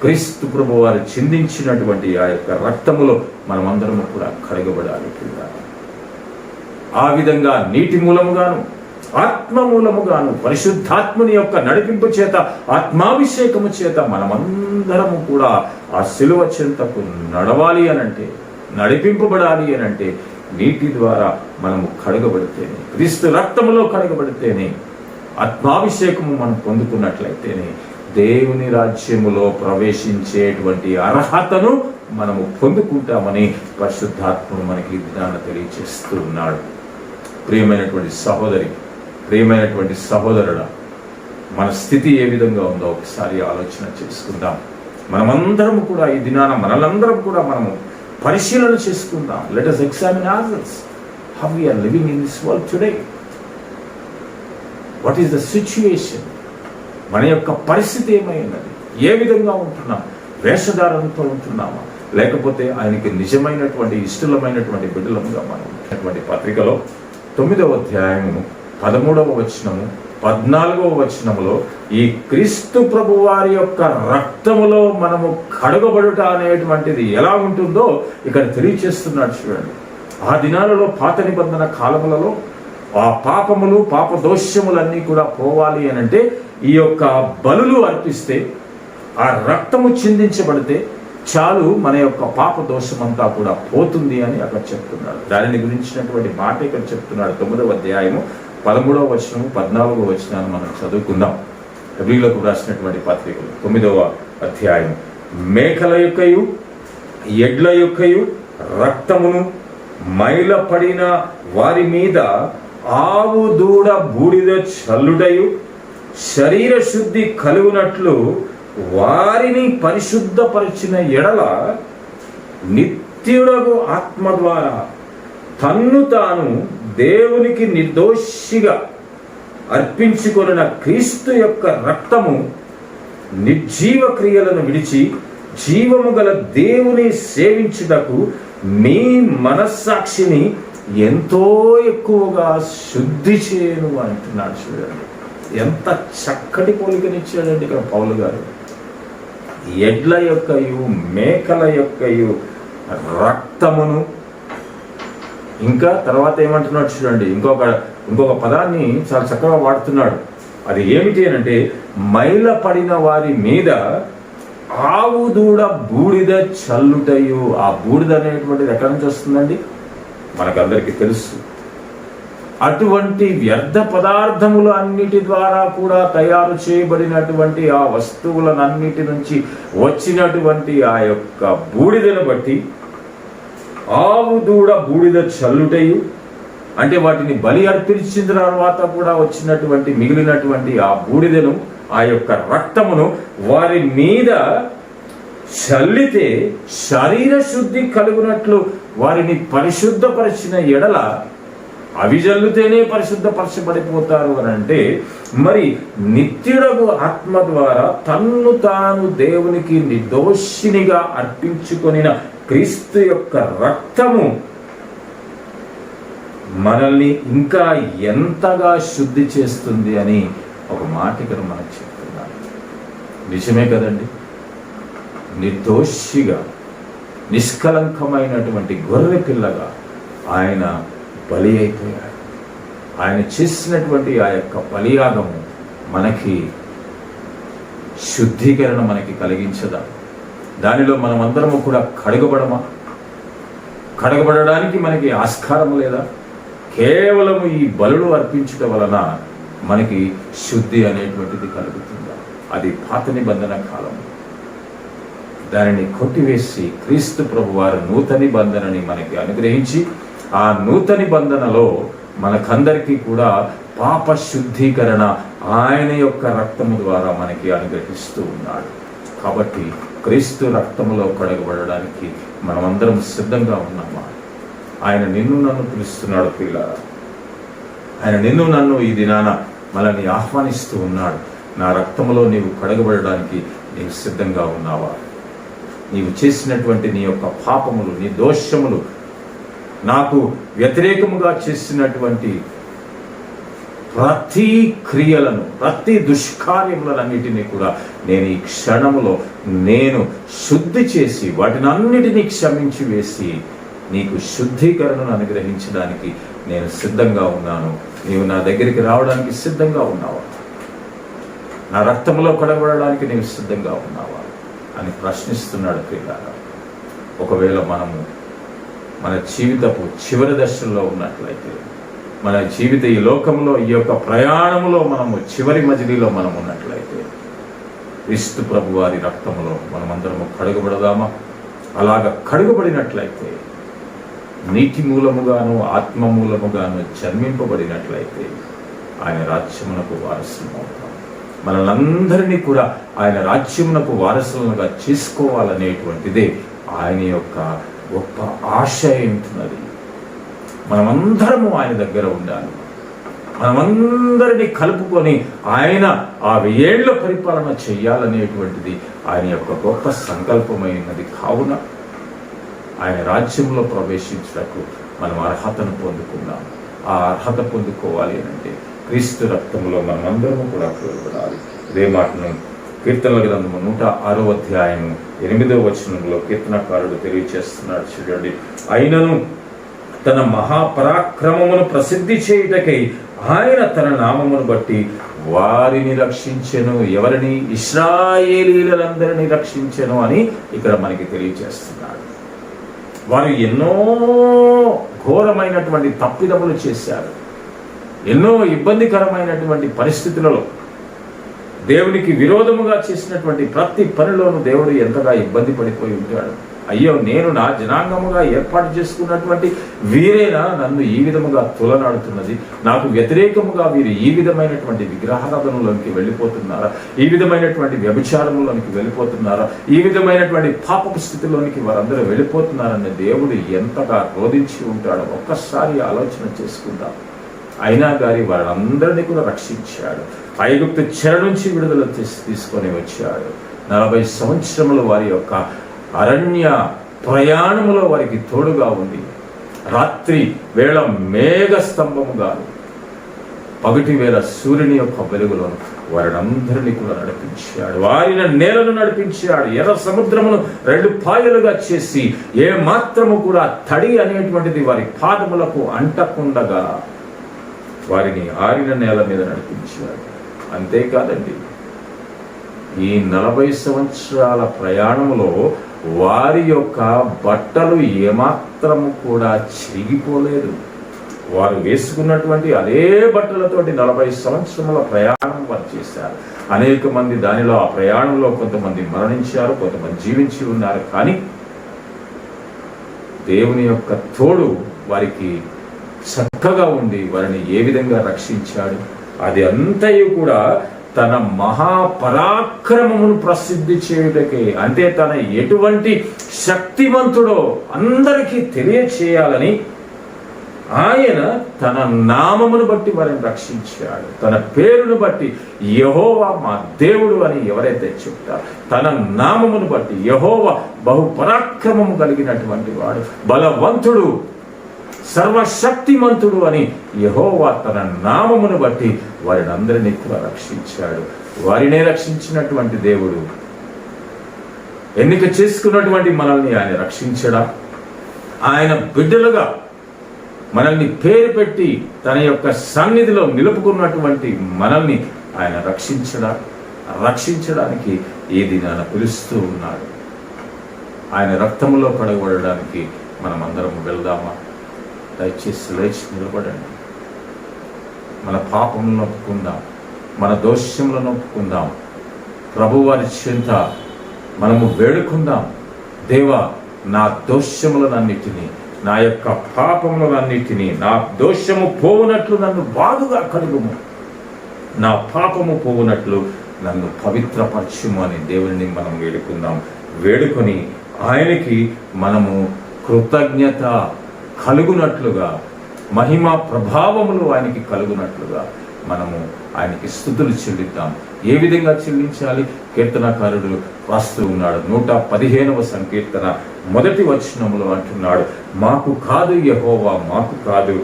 క్రీస్తు ప్రభు వారు చిందించినటువంటి ఆ యొక్క రక్తములో మనం అందరము కూడా కడగబడాలి. ఆ విధంగా నీటి మూలముగాను ఆత్మ మూలముగాను పరిశుద్ధాత్మని యొక్క నడిపింపు చేత ఆత్మాభిషేకము చేత మనమందరము కూడా ఆ శిలువ చెంతకు నడవాలి అనంటే, నడిపింపబడాలి అనంటే నీటి ద్వారా మనము కడగబడితేనే, క్రీస్తు రక్తములో కడగబడితేనే, ఆత్మాభిషేకము మనం పొందుకున్నట్లయితేనే దేవుని రాజ్యములో ప్రవేశించేటువంటి అర్హతను మనము పొందుకుంటామని పరిశుద్ధాత్మను మనకి జ్ఞానం తెలియజేస్తున్నాడు. ప్రియమైనటువంటి సహోదరి, ప్రియమైనటువంటి సహోదరుడా, మన స్థితి ఏ విధంగా ఉందో ఒకసారి ఆలోచన చేసుకుందాం. మనమందరము కూడా ఈ దినాన మనలందరం కూడా మనము పరిశీలన చేసుకుందాం. Let us examine ourselves how we are living in this world today. What is the situation? మన యొక్క పరిస్థితి ఏమైనది? ఏ విధంగా ఉంటున్నాం? వేషధారణతో ఉంటున్నామా, లేకపోతే ఆయనకి నిజమైనటువంటి ఇష్టలమైనటువంటి బిడ్డలముగా మనం ఉన్నటువంటి పత్రికలో 9వ అధ్యాయము 13వ వచనము 14వ వచనములో ఈ క్రీస్తు ప్రభు వారి యొక్క రక్తములో మనము కడగబడుట అనేటువంటిది ఎలా ఉంటుందో ఇక్కడ తెలియచేస్తున్నాడు. చూడండి, ఆ దినాలలో పాత నిబంధన కాలములలో ఆ పాపములు పాప దోషములన్నీ కూడా పోవాలి అని అంటే ఈ యొక్క బలులు అర్పిస్తే, ఆ రక్తము చిందించబడితే చాలు, మన యొక్క పాప దోషమంతా కూడా పోతుంది అని అక్కడ చెప్తున్నాడు. దానిని గురించినటువంటి మాట ఇక్కడ చెప్తున్నాడు. 9వ అధ్యాయము 13వ వచనము 14వ వచనాన్ని మనం చదువుకుందాం. హెబ్రీయులకు రాసినటువంటి పత్రికలు 9వ అధ్యాయం. మేకల యొక్కయు ఎడ్ల యొక్కయు రక్తమును మైలపడిన వారి మీద ఆవు దూడ బూడిద చల్లుటయు శరీర శుద్ధి కలుగునట్లు వారిని పరిశుద్ధపరిచిన ఎడల నిత్యుడగు ఆత్మ ద్వారా తన్ను తాను దేవునికి నిర్దోషిగా అర్పించుకొనిన క్రీస్తు యొక్క రక్తము నిర్జీవ క్రియలను విడిచి జీవము గల దేవుని సేవించుటకు మీ మనస్సాక్షిని ఎంతో ఎక్కువగా శుద్ధి చేయను అంటున్నాడు. చూడండి, ఎంత చక్కటి పోలికనిచ్చాడండి ఇక్కడ పౌలు గారు. ఎడ్ల యొక్కయు మేకల యొక్కయు రక్తమును, ఇంకా తర్వాత ఏమంటున్నాడు చూడండి, ఇంకొక పదాన్ని చాలా చక్కగా వాడుతున్నాడు. అది ఏమిటి అంటే, మైల పడిన వారి మీద ఆవు దూడ బూడిద చల్లుటయు. ఆ బూడిద అనేటువంటిది ఎక్కడి నుంచి వస్తుందండి? మనకందరికీ తెలుసు. అటువంటి వ్యర్థ పదార్థములు అన్నిటి ద్వారా కూడా తయారు చేయబడినటువంటి ఆ వస్తువులనన్నిటి నుంచి వచ్చినటువంటి ఆ యొక్క బూడిదను బట్టి ఆవు దూడ బూడిద చల్లుటయు అంటే వాటిని బలి అర్పించిన తర్వాత కూడా వచ్చినటువంటి మిగిలినటువంటి ఆ బూడిదను, ఆ యొక్క రక్తమును వారి మీద చల్లితే శరీర శుద్ధి కలుగునట్లు వారిని పరిశుద్ధపరిచిన ఎడల, అవి జల్లుతేనే పరిశుద్ధపరచబడిపోతారు అని అంటే, మరి నిత్యుడగు ఆత్మ ద్వారా తన్ను తాను దేవునికి నిర్దోషినిగా అర్పించుకొనిన క్రీస్తు యొక్క రక్తము మనల్ని ఇంకా ఎంతగా శుద్ధి చేస్తుంది అని ఒక మాట ఇక్కడ మనకు చెప్తున్నాను. నిజమే కదండి? నిర్దోషిగా నిష్కలంకమైనటువంటి గొర్రె పిల్లగా ఆయన బలి అయిపోయాడు. ఆయన చేసినటువంటి ఆ యొక్క బలియాగము మనకి శుద్ధీకరణ మనకి కలిగించదా? దానిలో మనమందరము కూడా కడగబడమా? కడగబడడానికి మనకి ఆస్కారం లేదా? కేవలము ఈ బలులు అర్పించడం వలన మనకి శుద్ధి అనేటువంటిది కలుగుతుందా? అది పాత నిబంధన కాలం. దానిని కొట్టివేసి క్రీస్తు ప్రభు వారు నూతన నిబంధనని మనకి అనుగ్రహించి, ఆ నూతన నిబంధనలో మనకందరికీ కూడా పాప శుద్ధీకరణ ఆయన యొక్క రక్తము ద్వారా మనకి అనుగ్రహిస్తూ ఉన్నాడు. కాబట్టి క్రీస్తు రక్తములో కడగబడడానికి మనమందరం సిద్ధంగా ఉన్నామా? ఆయన నిన్ను నన్ను పిలుస్తున్నాడు. పిల్లారా, ఆయన నిన్ను నన్ను ఈ దినాన మనల్ని ఆహ్వానిస్తూ ఉన్నాడు. నా రక్తములో నీవు కడగబడడానికి నీవు సిద్ధంగా ఉన్నావా? నీవు చేసినటువంటి నీ యొక్క పాపములు, నీ దోషములు, నాకు వ్యతిరేకముగా చేసినటువంటి ప్రతి క్రియలను, ప్రతి దుష్కార్యములన్నిటినీ కూడా నేను ఈ క్షణములో నేను శుద్ధి చేసి వాటినన్నిటినీ క్షమించి వేసి నీకు శుద్ధీకరణను అనుగ్రహించడానికి నేను సిద్ధంగా ఉన్నాను. నీవు నా దగ్గరికి రావడానికి సిద్ధంగా ఉన్నావా? నా రక్తంలో కడగబడడానికి నీవు సిద్ధంగా ఉన్నావా అని ప్రశ్నిస్తున్నాడు. ప్రియులారా, ఒకవేళ మనము మన జీవితపు చివరి దశల్లో ఉన్నట్లయితే, మన జీవిత ఈ లోకంలో ఈ యొక్క ప్రయాణములో మనము చివరి మజిలీలో మనం ఉన్నట్లయితే, క్రీస్తు ప్రభు వారి రక్తములో మనమందరము కడుగబడదామా? అలాగ కడుగబడినట్లయితే, నీటి మూలముగాను ఆత్మ మూలముగాను జన్మింపబడినట్లయితే ఆయన రాజ్యమునకు వారసులు అవుతాం. మనలందరినీ కూడా ఆయన రాజ్యమునకు వారసులుగా చేసుకోవాలనేటువంటిదే ఆయన యొక్క గొప్ప ఆశ ఏంటున్నది. మనమందరము ఆయన దగ్గర ఉండాలి. మనమందరినీ కలుపుకొని ఆయన ఆ 1000 ఏళ్ల పరిపాలన చెయ్యాలనేటువంటిది ఆయన యొక్క గొప్ప సంకల్పమైనది. కావున ఆయన రాజ్యంలో ప్రవేశించడానికి మనం అర్హతను పొందుకుందాం. ఆ అర్హత పొందుకోవాలి అంటే క్రీస్తు రక్తంలో మనమందరం కూడా కలగబడాలి. ఇదే మాటను కీర్తనల గ్రంథము 106వ అధ్యాయము 8వ వచనంలో కీర్తనకారుడు తెలియచేస్తున్నాడు. చూడండి, అయినను తన మహాపరాక్రమమును ప్రసిద్ధి చేయుటకై ఆయన తన నామమును బట్టి వారిని రక్షించెను. ఎవరిని? ఇశ్రాయేలీయులందరినీ రక్షించెను అని ఇక్కడ మనకి తెలియజేస్తున్నాడు. వారు ఎన్నో ఘోరమైనటువంటి తప్పిదములు చేశారు. ఎన్నో ఇబ్బందికరమైనటువంటి పరిస్థితులలో దేవునికి విరోధముగా చేసినటువంటి ప్రతి పనిలోనూ దేవుడు ఎంతగా ఇబ్బంది పడిపోయి ఉంటాడు. అయ్యో, నేను నా జనాంగముగా ఏర్పాటు చేసుకున్నటువంటి వీరేనా నన్ను ఈ విధముగా తులనాడుతున్నది? నాకు వ్యతిరేకముగా వీరు ఈ విధమైనటువంటి విగ్రహారాధనలోనికి వెళ్ళిపోతున్నారా? ఈ విధమైనటువంటి వ్యభిచారములోనికి వెళ్ళిపోతున్నారా? ఈ విధమైనటువంటి పాపపు స్థితిలోనికి వారందరూ వెళ్ళిపోతున్నారని దేవుడు ఎంతగా రోధించి ఉంటాడో ఒక్కసారి ఆలోచన చేసుకుందాం. అయినా గారి వారందరినీ కూడా రక్షించాడు. ఐగుప్తు చెర నుంచి విడుదల తీసుకొని వచ్చాడు. 40 సంవత్సరములు వారి యొక్క అరణ్య ప్రయాణములో వారికి తోడుగా ఉండి రాత్రి వేళ మేఘ స్తంభముగాను పగటి వేళ సూర్యుని యొక్క వెలుగులోను వారినందరినీ కూడా నడిపించాడు. వారిని నేలను నడిపించాడు. ఎర్ర సముద్రమును 2 పాయలుగా చేసి ఏ మాత్రము కూడా తడి అనేటువంటిది వారి పాదములకు అంటకుండగా వారిని ఆరిన నేల మీద నడిపించాడు. అంతేకాదండి, ఈ 40 సంవత్సరాల ప్రయాణంలో వారి యొక్క బట్టలు ఏమాత్రము కూడా చిరిగిపోలేదు. వారు వేసుకున్నటువంటి అదే బట్టలతోటి 40 సంవత్సరముల ప్రయాణం వారు చేశారు. అనేక మంది దానిలో ఆ ప్రయాణంలో కొంతమంది మరణించారు, కొంతమంది జీవించి ఉన్నారు. కానీ దేవుని యొక్క తోడు వారికి చక్కగా ఉండి వారిని ఏ విధంగా రక్షించాడు? అది అంతయు కూడా తన మహాపరాక్రమమును ప్రసిద్ధి చేయుటకే, అంటే తన ఎటువంటి శక్తివంతుడో అందరికీ తెలియచేయాలని ఆయన తన నామమును బట్టి వారిని రక్షించాడు. తన పేరును బట్టి యెహోవా మా దేవుడు అని ఎవరైతే చెప్తారో, తన నామమును బట్టి యెహోవా బహుపరాక్రమము కలిగినటువంటి వాడు, బలవంతుడు, సర్వశక్తిమంతుడు అని యెహోవా తన నామమును బట్టి వారిని అందరినీ కూడా రక్షించాడు. వారినే రక్షించినటువంటి దేవుడు ఎన్నిక చేసుకున్నటువంటి మనల్ని ఆయన రక్షించడా? ఆయన బిడ్డలుగా మనల్ని పేరు పెట్టి తన యొక్క సన్నిధిలో నిలుపుకున్నటువంటి మనల్ని ఆయన రక్షించడా? రక్షించడానికి ఈ దినాన పిలుస్తూ ఉన్నాడు. ఆయన రక్తములో కడగబడడానికి మనం అందరం వెళ్దామా? దయచేసి లేచి నిలబడండి. మన పాపములను ఒప్పుకుందాం, మన దోషములను ఒప్పుకుందాం. ప్రభువారి చెంత మనము వేడుకుందాం. దేవా, నా దోషములనన్నిటినీ, నా యొక్క పాపములనన్నిటినీ, నా దోషము పోవునట్లు నన్ను బాగుగా కడుగుము, నా పాపము పోవునట్లు నన్ను పవిత్రపరచుము అని దేవుని మనం వేడుకుందాం. వేడుకొని ఆయనకి మనము కృతజ్ఞత కలుగునట్లుగా, మహిమ ప్రభావములు ఆయనకి కలుగునట్లుగా మనము ఆయనకి స్తుతులు చెల్లిద్దాం. ఏ విధంగా చెల్లించాలి? కీర్తనకారుడు రాస్తూ ఉన్నాడు. 115వ సంకీర్తన 1వ వచనములో అంటున్నాడు, మాకు కాదు యెహోవా, మాకు కాదు,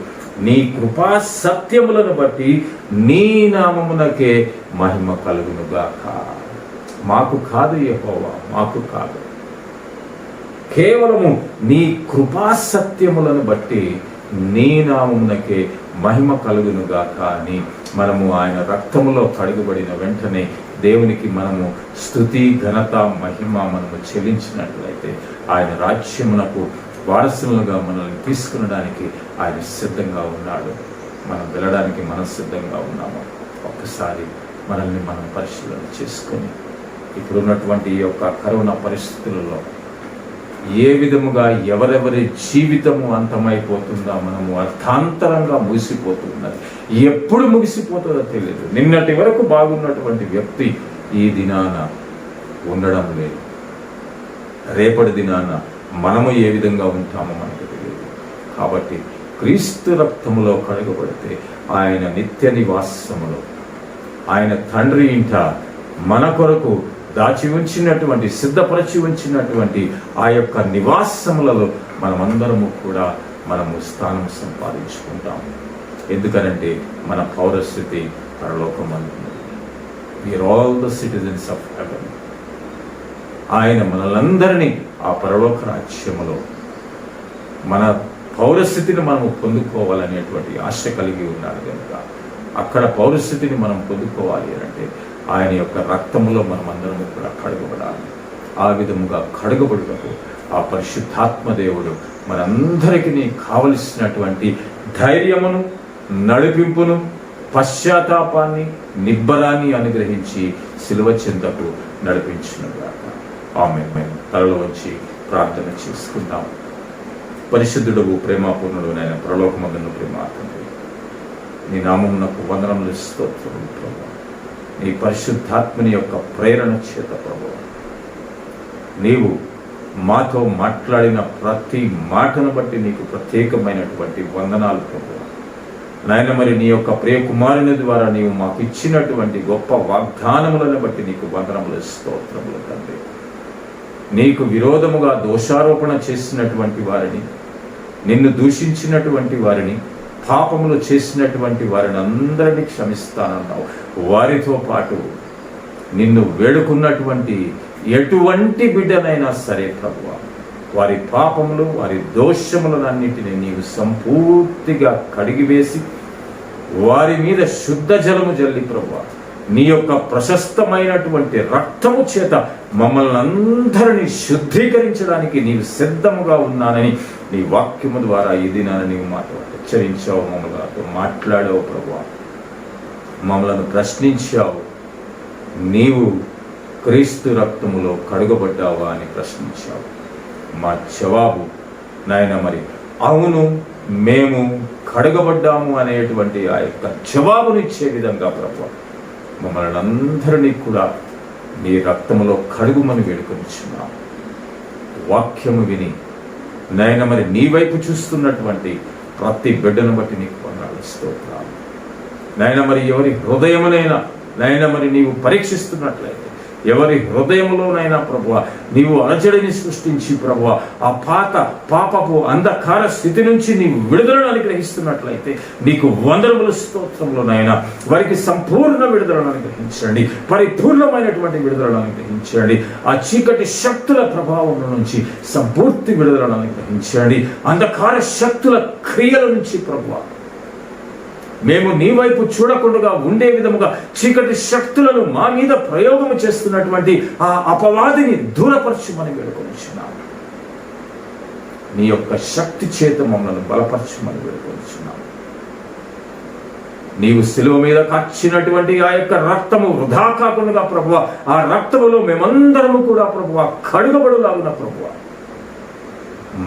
నీ కృపా సత్యములను బట్టి నీ నామమునకే మహిమ కలుగునుగాక. మాకు కాదు యెహోవా, మాకు కాదు, కేవలము నీ కృపా సత్యములను బట్టి నీ నామమునకే మహిమ కలుగునుగాక అని మనము ఆయన రక్తములో కడుగబడిన వెంటనే దేవునికి మనము స్తుతి, ఘనత, మహిమ మనము చెల్లించినట్లయితే ఆయన రాజ్యమునకు వారసులుగా మనల్ని తీసుకునడానికి ఆయన సిద్ధంగా ఉన్నాడు. మనం వెళ్ళడానికి మనం సిద్ధంగా ఉన్నాము. ఒక్కసారి మనల్ని మనం పరిశీలన చేసుకొని ఇప్పుడున్నటువంటి ఈ యొక్క కరోనా పరిస్థితులలో ఏ విధముగా ఎవరెవరి జీవితము అంతమైపోతుందా, మనము అర్థాంతరంగా ముగిసిపోతున్నది. ఎప్పుడు ముగిసిపోతుందో తెలియదు. నిన్నటి వరకు బాగున్నటువంటి వ్యక్తి ఈ దినాన ఉండడం లేదు. రేపటి దినాన మనము ఏ విధంగా ఉంటామో మనకు తెలియదు. కాబట్టి క్రీస్తు రక్తములో కడగబడితే ఆయన నిత్య నివాసములో, ఆయన తండ్రి ఇంట మన కొరకు దాచి ఉంచినటువంటి, సిద్ధపరచి ఉంచినటువంటి ఆ యొక్క నివాసములలో మనమందరము కూడా మనము స్థానం సంపాదించుకుంటాము. ఎందుకనంటే మన పౌరస్థితి పరలోకమందు. We are all the citizens of heaven. ఆయన మనలందరినీ ఆ పరలోక రాజ్యములో మన పౌరస్థితిని మనము పొందుకోవాలనేటువంటి ఆశ కలిగి ఉన్నాడు కనుక అక్కడ పౌరస్థితిని మనం పొందుకోవాలి అంటే ఆయన యొక్క రక్తములో మనం అందరము కూడా కడుగబడాలి. ఆ విధముగా కడుగబడుటకు ఆ పరిశుద్ధాత్మ దేవుడు మనందరికీ కావలసినటువంటి ధైర్యమును, నడిపింపును, పశ్చాత్తాపాన్ని, నిబ్బరాన్ని అనుగ్రహించి శిలువ చెంతకు నడిపించునుగాక. ఆమేన్. తలలో వచ్చి ప్రార్థన చేసుకుందాం. పరిశుద్ధుడవు, ప్రేమాపూర్ణుడు నాయన పరలోకమందున్న ప్రేమ తండ్రి, నీ నామమునకు వందనములు, స్తోత్రములు ప్రభువా. నీ పరిశుద్ధాత్మని యొక్క ప్రేరణ చేత ప్రభువా నీవు మాతో మాట్లాడిన ప్రతి మాటను బట్టి నీకు ప్రత్యేకమైనటువంటి వందనాలు ప్రభువా. నాయన మరి నీ యొక్క ప్రియ కుమారుని ద్వారా నీవు మాకు ఇచ్చినటువంటి గొప్ప వాగ్దానములను బట్టి నీకు వందనములు, స్తోత్రములు తండ్రి. నీకు విరోధముగా దోషారోపణ చేసినటువంటి వారిని, నిన్ను దూషించినటువంటి వారిని, పాపములు చేసినటువంటి వారిని అందరినీ క్షమిస్తానన్నావు. వారితో పాటు నిన్ను వేడుకున్నటువంటి ఎటువంటి బిడ్డనైనా సరే ప్రభువా, వారి పాపములు, వారి దోషములన్నిటినీ నీవు సంపూర్తిగా కడిగివేసి వారి మీద శుద్ధ జలము జల్లి ప్రభువా నీ యొక్క ప్రశస్తమైనటువంటి రక్తము చేత మమ్మల్ని అందరినీ శుద్ధీకరించడానికి నీవు సిద్ధముగా ఉన్నానని నీ వాక్యము ద్వారా ఈ దినాన నీవు మాతో హెచ్చరించావు, మమ్మల్ని మాట్లాడావు ప్రభువా, మమ్మల్ని ప్రశ్నించావు. నీవు క్రీస్తు రక్తములో కడుగబడ్డావా అని ప్రశ్నించావు. మా జవాబు నాయన మరి అవును, మేము కడగబడ్డాము అనేటువంటి ఆ యొక్క జవాబునిచ్చే విధంగా ప్రభువా మమ్మల్ని అందరినీ కూడా నీ రక్తములో కడుగుమని వేడుకొనిచున్నాం. వాక్యము విని నాయన మరి నీ వైపు చూస్తున్నటువంటి ప్రతి బిడ్డను బట్టి నీకు వందనాలు, స్తోత్రాలు నాయన. మరి ఎవరి హృదయమునైనా నాయన మరి నీవు పరీక్షిస్తున్నట్లయితే, ఎవరి హృదయంలోనైనా ప్రభువా నీవు అలజడిని సృష్టించి ప్రభువా ఆ పాపపు అంధకార స్థితి నుంచి నీవు విడుదలను అనుగ్రహిస్తున్నట్లయితే నీకు వందనములు, స్తోత్రములనైనా. వారికి సంపూర్ణ విడుదలను అనుగ్రహించండి, పరిపూర్ణమైనటువంటి విడుదలను అనుగ్రహించండి. ఆ చీకటి శక్తుల ప్రభావం నుంచి సంపూర్తి విడుదలను అనుగ్రహించండి. అంధకార శక్తుల క్రియల నుంచి ప్రభువా మేము నీ వైపు చూడకుండా ఉండే విధముగా చీకటి శక్తులను మా మీద ప్రయోగము చేస్తున్నటువంటి ఆ అపవాదిని దూరపరచుమని వేడుకొనిచున్నాము. నీ యొక్క శక్తి చేత మమ్మల్ని బలపరచుమని వేడుకొనిచున్నాము. నీవు శిలువ మీద కార్చినటువంటి ఆ యొక్క రక్తము వృధా కాకుండా ప్రభువా ఆ రక్తములో మేమందరము కూడా ప్రభువా కడుగబడులాగున ప్రభువా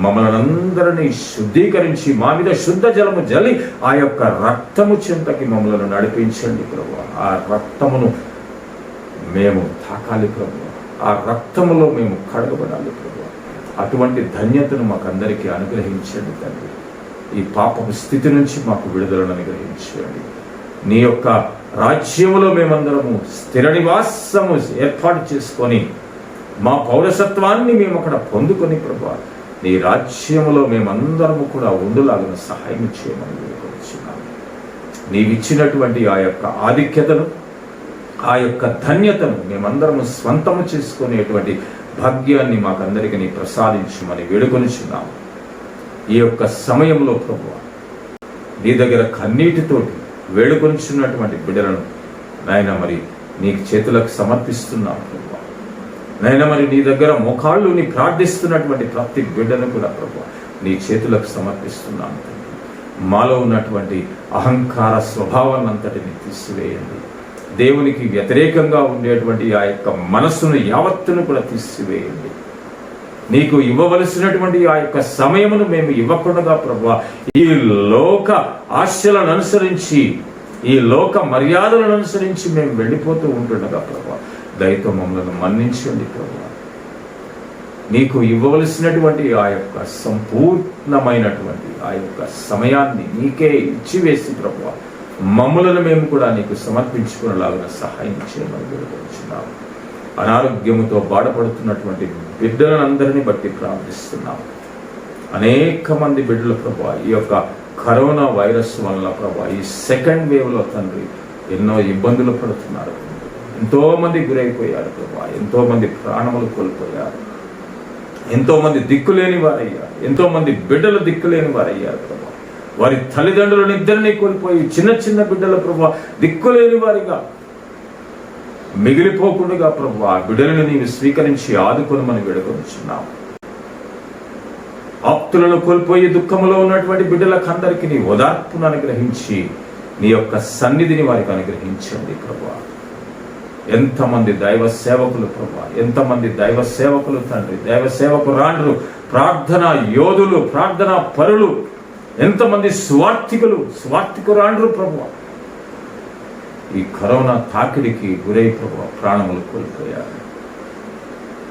మమ్మల్ని అందరినీ శుద్ధీకరించి మా మీద శుద్ధ జలము జల్లి ఆ యొక్క రక్తము చెంతకి మమ్మల్ని నడిపించండి ప్రభువా. ఆ రక్తమును మేము తాకాలి ప్రభువా, ఆ రక్తములో మేము కడగబడాలి ప్రభువా. అటువంటి ధన్యతను మాకందరికీ అనుగ్రహించండి తండ్రి. ఈ పాపపు స్థితి నుంచి మాకు విడుదలను అనుగ్రహించండి. నీ యొక్క రాజ్యములో మేమందరము స్థిర నివాసము ఏర్పాటు చేసుకొని మా పౌరసత్వాన్ని మేము అక్కడ పొందుకొని ప్రభువా నీ రాజ్యములో మేమందరము కూడా ఉండులాగిన సహాయం చేయమని వేడుకొనిచున్నాము. నీవిచ్చినటువంటి ఆ యొక్క ఆధిక్యతను, ఆ యొక్క ధన్యతను మేమందరము స్వంతము చేసుకునేటువంటి భాగ్యాన్ని మాకందరికీ నీ ప్రసాదించమని వేడుకొనిచున్నాము. ఈ యొక్క సమయంలో ప్రభువా నీ దగ్గర కన్నీటితోటి వేడుకొనిచున్నటువంటి బిడ్డలను నాయన మరి నీకు చేతులకు సమర్పిస్తున్నాము ప్రభువా. నాయన మరి నీ దగ్గర మోకాళ్ళుని ప్రార్థిస్తున్నటువంటి ప్రతి బిడ్డను కూడా ప్రభువా నీ చేతులకు సమర్పిస్తున్నాను. మాలో ఉన్నటువంటి అహంకార స్వభావాన్ని అంతటిని తీసివేయండి. దేవునికి వ్యతిరేకంగా ఉండేటువంటి ఆ యొక్క మనస్సును యావత్తును కూడా తీసివేయండి. నీకు ఇవ్వవలసినటువంటి ఆ యొక్క సమయమును మేము ఇవ్వకుండా ప్రభువా ఈ లోక ఆశలను అనుసరించి, ఈ లోక మర్యాదలను అనుసరించి మేము వెళ్ళిపోతూ ఉంటుండగా ప్రభువా దయతో మమ్మల్ని మన్నించండి ప్రభువా. నీకు ఇవ్వవలసినటువంటి ఆ యొక్క సంపూర్ణమైనటువంటి ఆ యొక్క సమయాన్ని నీకే ఇచ్చివేసి ప్రభువా మమ్ములను మేము కూడా నీకు సమర్పించుకునేలాగా సహాయం చేయమని వేడుకొంచున్నాము. అనారోగ్యముతో బాధపడుతున్నటువంటి బిడ్డలందరినీ బట్టి ప్రార్థిస్తున్నాము. అనేక మంది బిడ్డల ప్రభా ఈ యొక్క కరోనా వైరస్ వల్ల ప్రభా ఈ సెకండ్ వేవ్లో తండ్రి ఎన్నో ఇబ్బందులు పడుతున్నారు. ఎంతో మంది గురైపోయారు ప్రభా, ఎంతో మంది ప్రాణములు కోల్పోయారు, ఎంతో మంది దిక్కులేని వారయ్యారు, ఎంతో మంది బిడ్డలు దిక్కులేని వారయ్యారు ప్రభా. వారి తల్లిదండ్రులను ఇద్దరినీ కోల్పోయి చిన్న చిన్న బిడ్డల ప్రభా దిక్కులేని వారిగా మిగిలిపోకుండా ప్రభు ఆ బిడ్డలను నీవు స్వీకరించి ఆదుకొనమని వేడుకొనుచున్నాము. ఆప్తులను కోల్పోయి దుఃఖములో ఉన్నటువంటి బిడ్డలకు అందరికీ నీ ఓదార్పును అనుగ్రహించి నీ యొక్క సన్నిధిని వారికి అనుగ్రహించండి ప్రభా. ఎంతమంది దైవ సేవకులు ప్రభా, ఎంతమంది దైవ సేవకులు తండ్రి, దైవ సేవకురాండ్రు, ప్రార్థన యోధులు, ప్రార్థన పరులు, ఎంతమంది స్వార్థికురాండ్రు ప్రభా ఈ కరోనా తాకిడికి గురై ప్రభా ప్రాణములు కోల్పోయారు.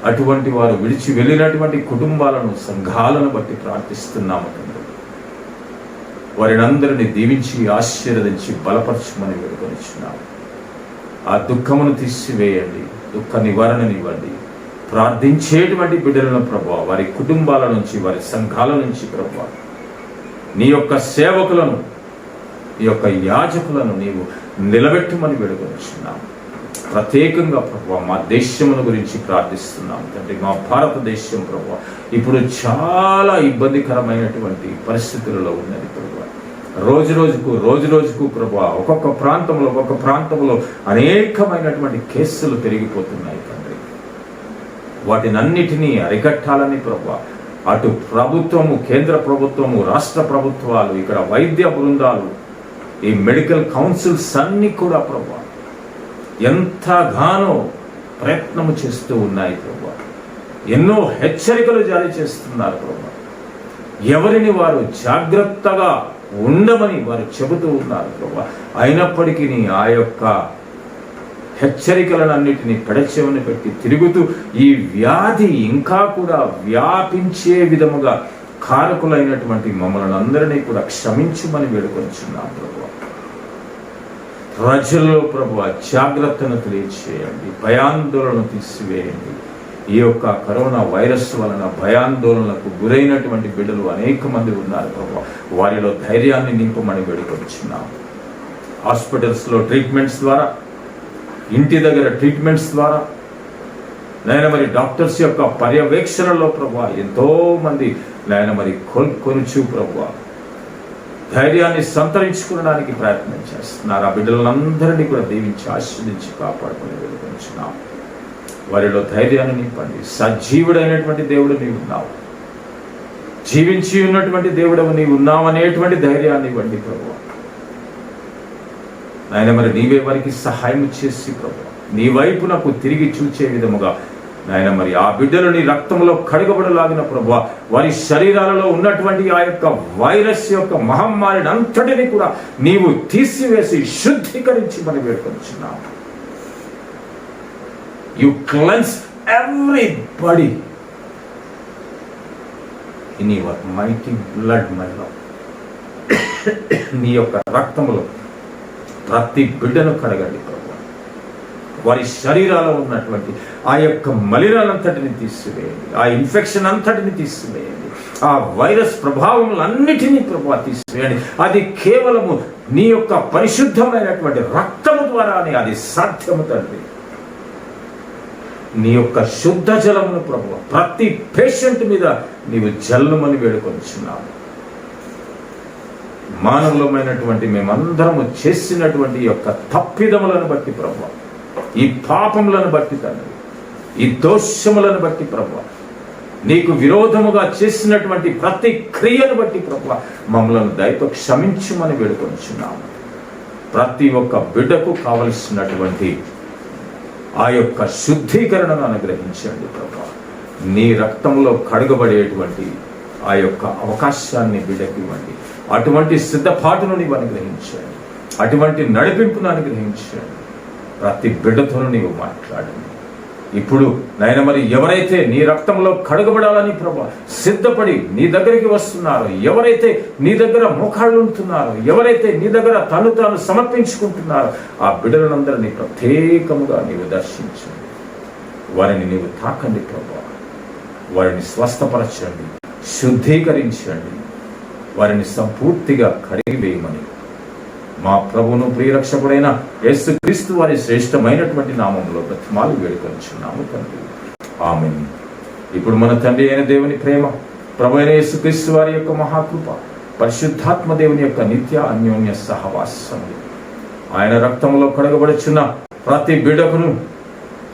అటువంటి వారు విడిచి వెళ్ళినటువంటి కుటుంబాలను, సంఘాలను బట్టి ప్రార్థిస్తున్నాము తండ్రి. వారిని అందరినీ దీవించి ఆశీర్వదించి బలపరచమని వేడుకొనిచున్నాము. ఆ దుఃఖమును తీసివేయండి, దుఃఖ నివారణనివ్వండి. ప్రార్థించేటువంటి బిడ్డలను ప్రభా వారి కుటుంబాల నుంచి, వారి సంఘాల నుంచి ప్రభా నీ యొక్క సేవకులను, నీ యొక్క యాజకులను నీవు నిలబెట్టమని వేడుకొనిచున్నాము. ప్రత్యేకంగా ప్రభా మా దేశమును గురించి ప్రార్థిస్తున్నాం తండ్రి. మా భారతదేశం ప్రభా ఇప్పుడు చాలా ఇబ్బందికరమైనటువంటి పరిస్థితులలో ఉన్నది ప్రభా. రోజు రోజుకు ప్రభా ఒక్కొక్క ప్రాంతంలో అనేకమైనటువంటి కేసులు పెరిగిపోతున్నాయి తండ్రి. వాటినన్నిటినీ అరికట్టాలని ప్రభా అటు ప్రభుత్వము, కేంద్ర ప్రభుత్వము, రాష్ట్ర ప్రభుత్వాలు, ఇక్కడ వైద్య బృందాలు, ఈ మెడికల్ కౌన్సిల్స్ అన్నీ కూడా ప్రభా ఎంతగానో ప్రయత్నము చేస్తూ ఉన్నాయి ప్రభా. ఎన్నో హెచ్చరికలు జారీ చేస్తున్నారు ప్రభా. ఎవరిని వారు జాగ్రత్తగా ఉండమని వారు చెబుతూ ఉన్నారు ప్రభా. అయినప్పటికీ ఆ యొక్క హెచ్చరికలన్నిటినీ పెడచెవిన పెట్టి తిరుగుతూ ఈ వ్యాధి ఇంకా కూడా వ్యాపించే విధముగా కారకులైనటువంటి మమ్మల్ని అందరినీ కూడా క్షమించమని వేడుకొనిచున్నాం ప్రభా. ప్రజల్లో ప్రభు జాగ్రత్తను తెలియచేయండి, భయాందోళన తీసివేయండి. ఈ యొక్క కరోనా వైరస్ వలన భయాందోళనకు గురైనటువంటి బిడ్డలు అనేక మంది ఉన్నారు ప్రభు. వారిలో ధైర్యాన్ని నింపమని వేడుకొనిచున్నాము. హాస్పిటల్స్లో ట్రీట్మెంట్స్ ద్వారా, ఇంటి దగ్గర ట్రీట్మెంట్స్ ద్వారా, నాయన మరి డాక్టర్స్ యొక్క పర్యవేక్షణలో ప్రభు ఎంతో మంది నాయన మరి కోలుకొనుచు ప్రభు ధైర్యాన్ని సంతరించుకోవడానికి ప్రయత్నం చేస్తున్నారు. ఆ బిడ్డలందరినీ కూడా దీవించి ఆశీర్వదించి కాపాడుకుని వేడుకొంచున్నాం. వారిలో ధైర్యాన్ని నింపండి. సజీవుడైనటువంటి దేవుడు నీవు ఉన్నావు, జీవించి ఉన్నటువంటి దేవుడవు నీవు ఉన్నావు అనేటువంటి ధైర్యాన్ని ఇవ్వండి ప్రభు. నాయన మరి నీవే వారికి సహాయం చేసి ప్రభు నీ వైపు నాకు తిరిగి చూచే విధముగా నాయన మరి ఆ బిడ్డలు నీ రక్తంలో కడగబడలాగిన ప్రభు వారి శరీరాలలో ఉన్నటువంటి ఆ యొక్క వైరస్ యొక్క మహమ్మారిని అంతటిని కూడా నీవు తీసివేసి శుద్ధీకరించి మనం వేడుకొంచున్నావు. You cleanse everybody in your mighty blood my lord. నీ యొక్క రక్తములో ప్రతి బిడ్డను కడగండి ప్రభు. వారి శరీరాల్లో ఉన్నటువంటి ఆ యొక్క మలినాలంతటిని తీసివేయండి, ఆ ఇన్ఫెక్షన్ అంతటిని తీసివేయండి, ఆ వైరస్ ప్రభావములన్నిటినీ ప్రభు తీసివేయండి. అది కేవలము నీ యొక్క పరిశుద్ధమైనటువంటి రక్తము ద్వారానే అది సాధ్యము తండ్రి. నీ యొక్క శుద్ధ జలమును ప్రభు ప్రతి పేషెంట్ మీద నీవు జల్లుమని వేడుకొనిచున్నావు. మానవులమైనటువంటి మేమందరము చేసినటువంటి యొక్క తప్పిదములను బట్టి ప్రభు, ఈ పాపములను బట్టి తండ్రి, ఈ దోషములను బట్టి ప్రభు, నీకు విరోధముగా చేసినటువంటి ప్రతి క్రియను బట్టి ప్రభు మమ్మలను దయతో క్షమించమని వేడుకొనిచున్నాము. ప్రతి ఒక్క బిడ్డకు కావలసినటువంటి ఆ యొక్క శుద్ధీకరణను అనుగ్రహించండి ప్రభు. నీ రక్తంలో కడగబడేటువంటి ఆ యొక్క అవకాశాన్ని బిడ్డకి ఇవ్వండి. అటువంటి సిద్ధపాటును నీవు అనుగ్రహించండి, అటువంటి నడిపింపును అనుగ్రహించండి. ప్రతి బిడ్డతోనూ నీవు మాట్లాడండి. ఇప్పుడు నాయన మరి ఎవరైతే నీ రక్తంలో కడగబడాలని ప్రభా సిద్ధపడి నీ దగ్గరికి వస్తున్నారో, ఎవరైతే నీ దగ్గర మోకాళ్ళు ఉంటున్నారో, ఎవరైతే నీ దగ్గర తాను సమర్పించుకుంటున్నారో, ఆ బిడ్డలందరినీ ప్రత్యేకముగా నీవు దర్శించండి, వారిని నీవు తాకండి ప్రభా, వారిని స్వస్థపరచండి, శుద్ధీకరించండి, వారిని సంపూర్తిగా కడిగివేయమని మా ప్రభువును ప్రియరక్షకుడైన యేసుక్రీస్తు వారి శ్రేష్టమైనటువంటి నామంలో బ్రతిమాలు వేడుకొనుచున్నాము తండ్రి, ఆమేన్. ఇప్పుడు మన తండ్రి అయిన దేవుని ప్రేమ, ప్రభు అయిన యేసుక్రీస్తు వారి యొక్క మహాకృప, పరిశుద్ధాత్మ దేవుని యొక్క నిత్య అన్యోన్య సహవాసము, ఆయన రక్తంలో కడగబడుచున్న ప్రతి బిడ్డకును,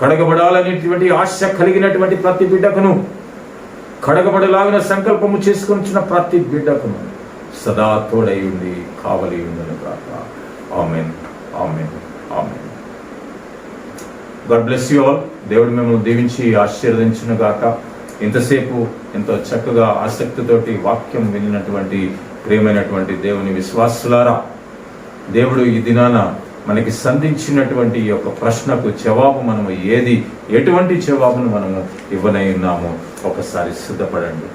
కడగబడాలనేటువంటి ఆశ కలిగినటువంటి ప్రతి బిడ్డకును, కడగబడలాగిన సంకల్పము చేసుకొనిచున్న ప్రతి బిడ్డకును సదా తోడై ఉండి కావలి ఉండును గాక. ఆమేన్, ఆమేన్, ఆమేన్. God bless you all. దేవుడు మిమ్మల్ని దీవించి ఆశీర్వదించును గాక. ఇంతసేపు ఎంతో చక్కగా ఆసక్తితోటి వాక్యం వినినటువంటి ప్రియమైనటువంటి దేవుని విశ్వాసులారా, దేవుడు ఈ దినాన మనకి సంధించినటువంటి ఈ యొక్క ప్రశ్నకు జవాబు మనము ఎటువంటి జవాబును మనము ఇవ్వనై ఉన్నామో ఒకసారి సిద్ధపడండి.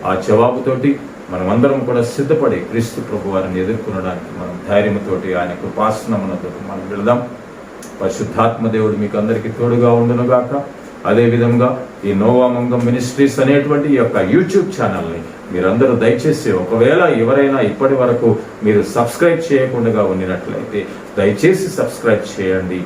ఆ జవాబుతోటి మనమందరం కూడా సిద్ధపడి క్రీస్తు ప్రభు వారిని ఎదుర్కొనడానికి మనం ధైర్యంతోటి ఆయన కృపాసనమునతో మనం వెళదాం. పరిశుద్ధాత్మ దేవుడు మీకు అందరికీ తోడుగా ఉండునుగాక. అదేవిధంగా ఈ నోవా మంగం మినిస్ట్రీస్ అనేటువంటి ఈ యొక్క యూట్యూబ్ ఛానల్ని మీరందరూ దయచేసి, ఒకవేళ ఎవరైనా ఇప్పటి వరకు మీరు సబ్స్క్రైబ్ చేయకుండా ఉండినట్లయితే దయచేసి సబ్స్క్రైబ్ చేయండి.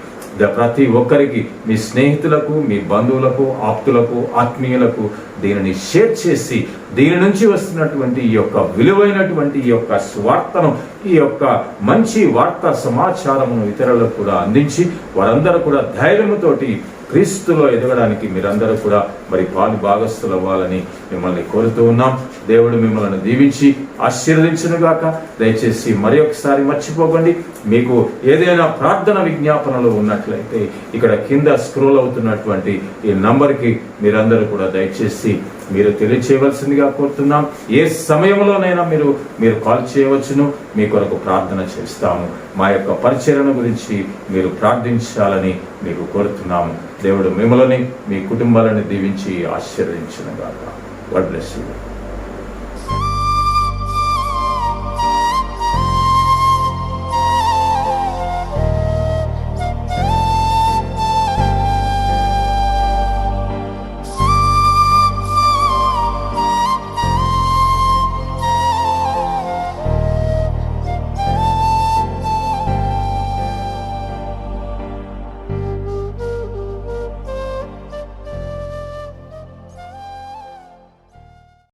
ప్రతి ఒక్కరికి, మీ స్నేహితులకు, మీ బంధువులకు, ఆప్తులకు, ఆత్మీయులకు దీనిని షేర్ చేసి దీని నుంచి వస్తున్నటువంటి ఈ యొక్క విలువైనటువంటి ఈ యొక్క స్వార్థను, ఈ యొక్క మంచి వార్తా సమాచారమును ఇతరులకు కూడా అందించి వారందరూ కూడా ధైర్యముతోటి క్రీస్తులో ఎదగడానికి మీరందరూ కూడా మరి పాలు భాగస్థులు అవ్వాలని మిమ్మల్ని కోరుతూ ఉన్నాం. దేవుడు మిమ్మల్ని దీవించి ఆశీర్వదించునుగాక. దయచేసి మరి ఒకసారి మర్చిపోకండి, మీకు ఏదైనా ప్రార్థన విజ్ఞాపనలు ఉన్నట్లయితే ఇక్కడ కింద స్క్రోల్ అవుతున్నటువంటి ఈ నంబర్కి మీరందరూ కూడా దయచేసి మీరు తెలియచేయవలసిందిగా కోరుతున్నాం. ఏ సమయంలోనైనా మీరు కాల్ చేయవచ్చును, మీ కొరకు ప్రార్థన చేస్తాము. మా యొక్క పరిచర్యను గురించి మీరు ప్రార్థించాలని మీకు కోరుతున్నాము. దేవుడు మిమ్మల్ని, మీ కుటుంబాలను దీవించి ఆశీర్వదించునుగాక. God bless you.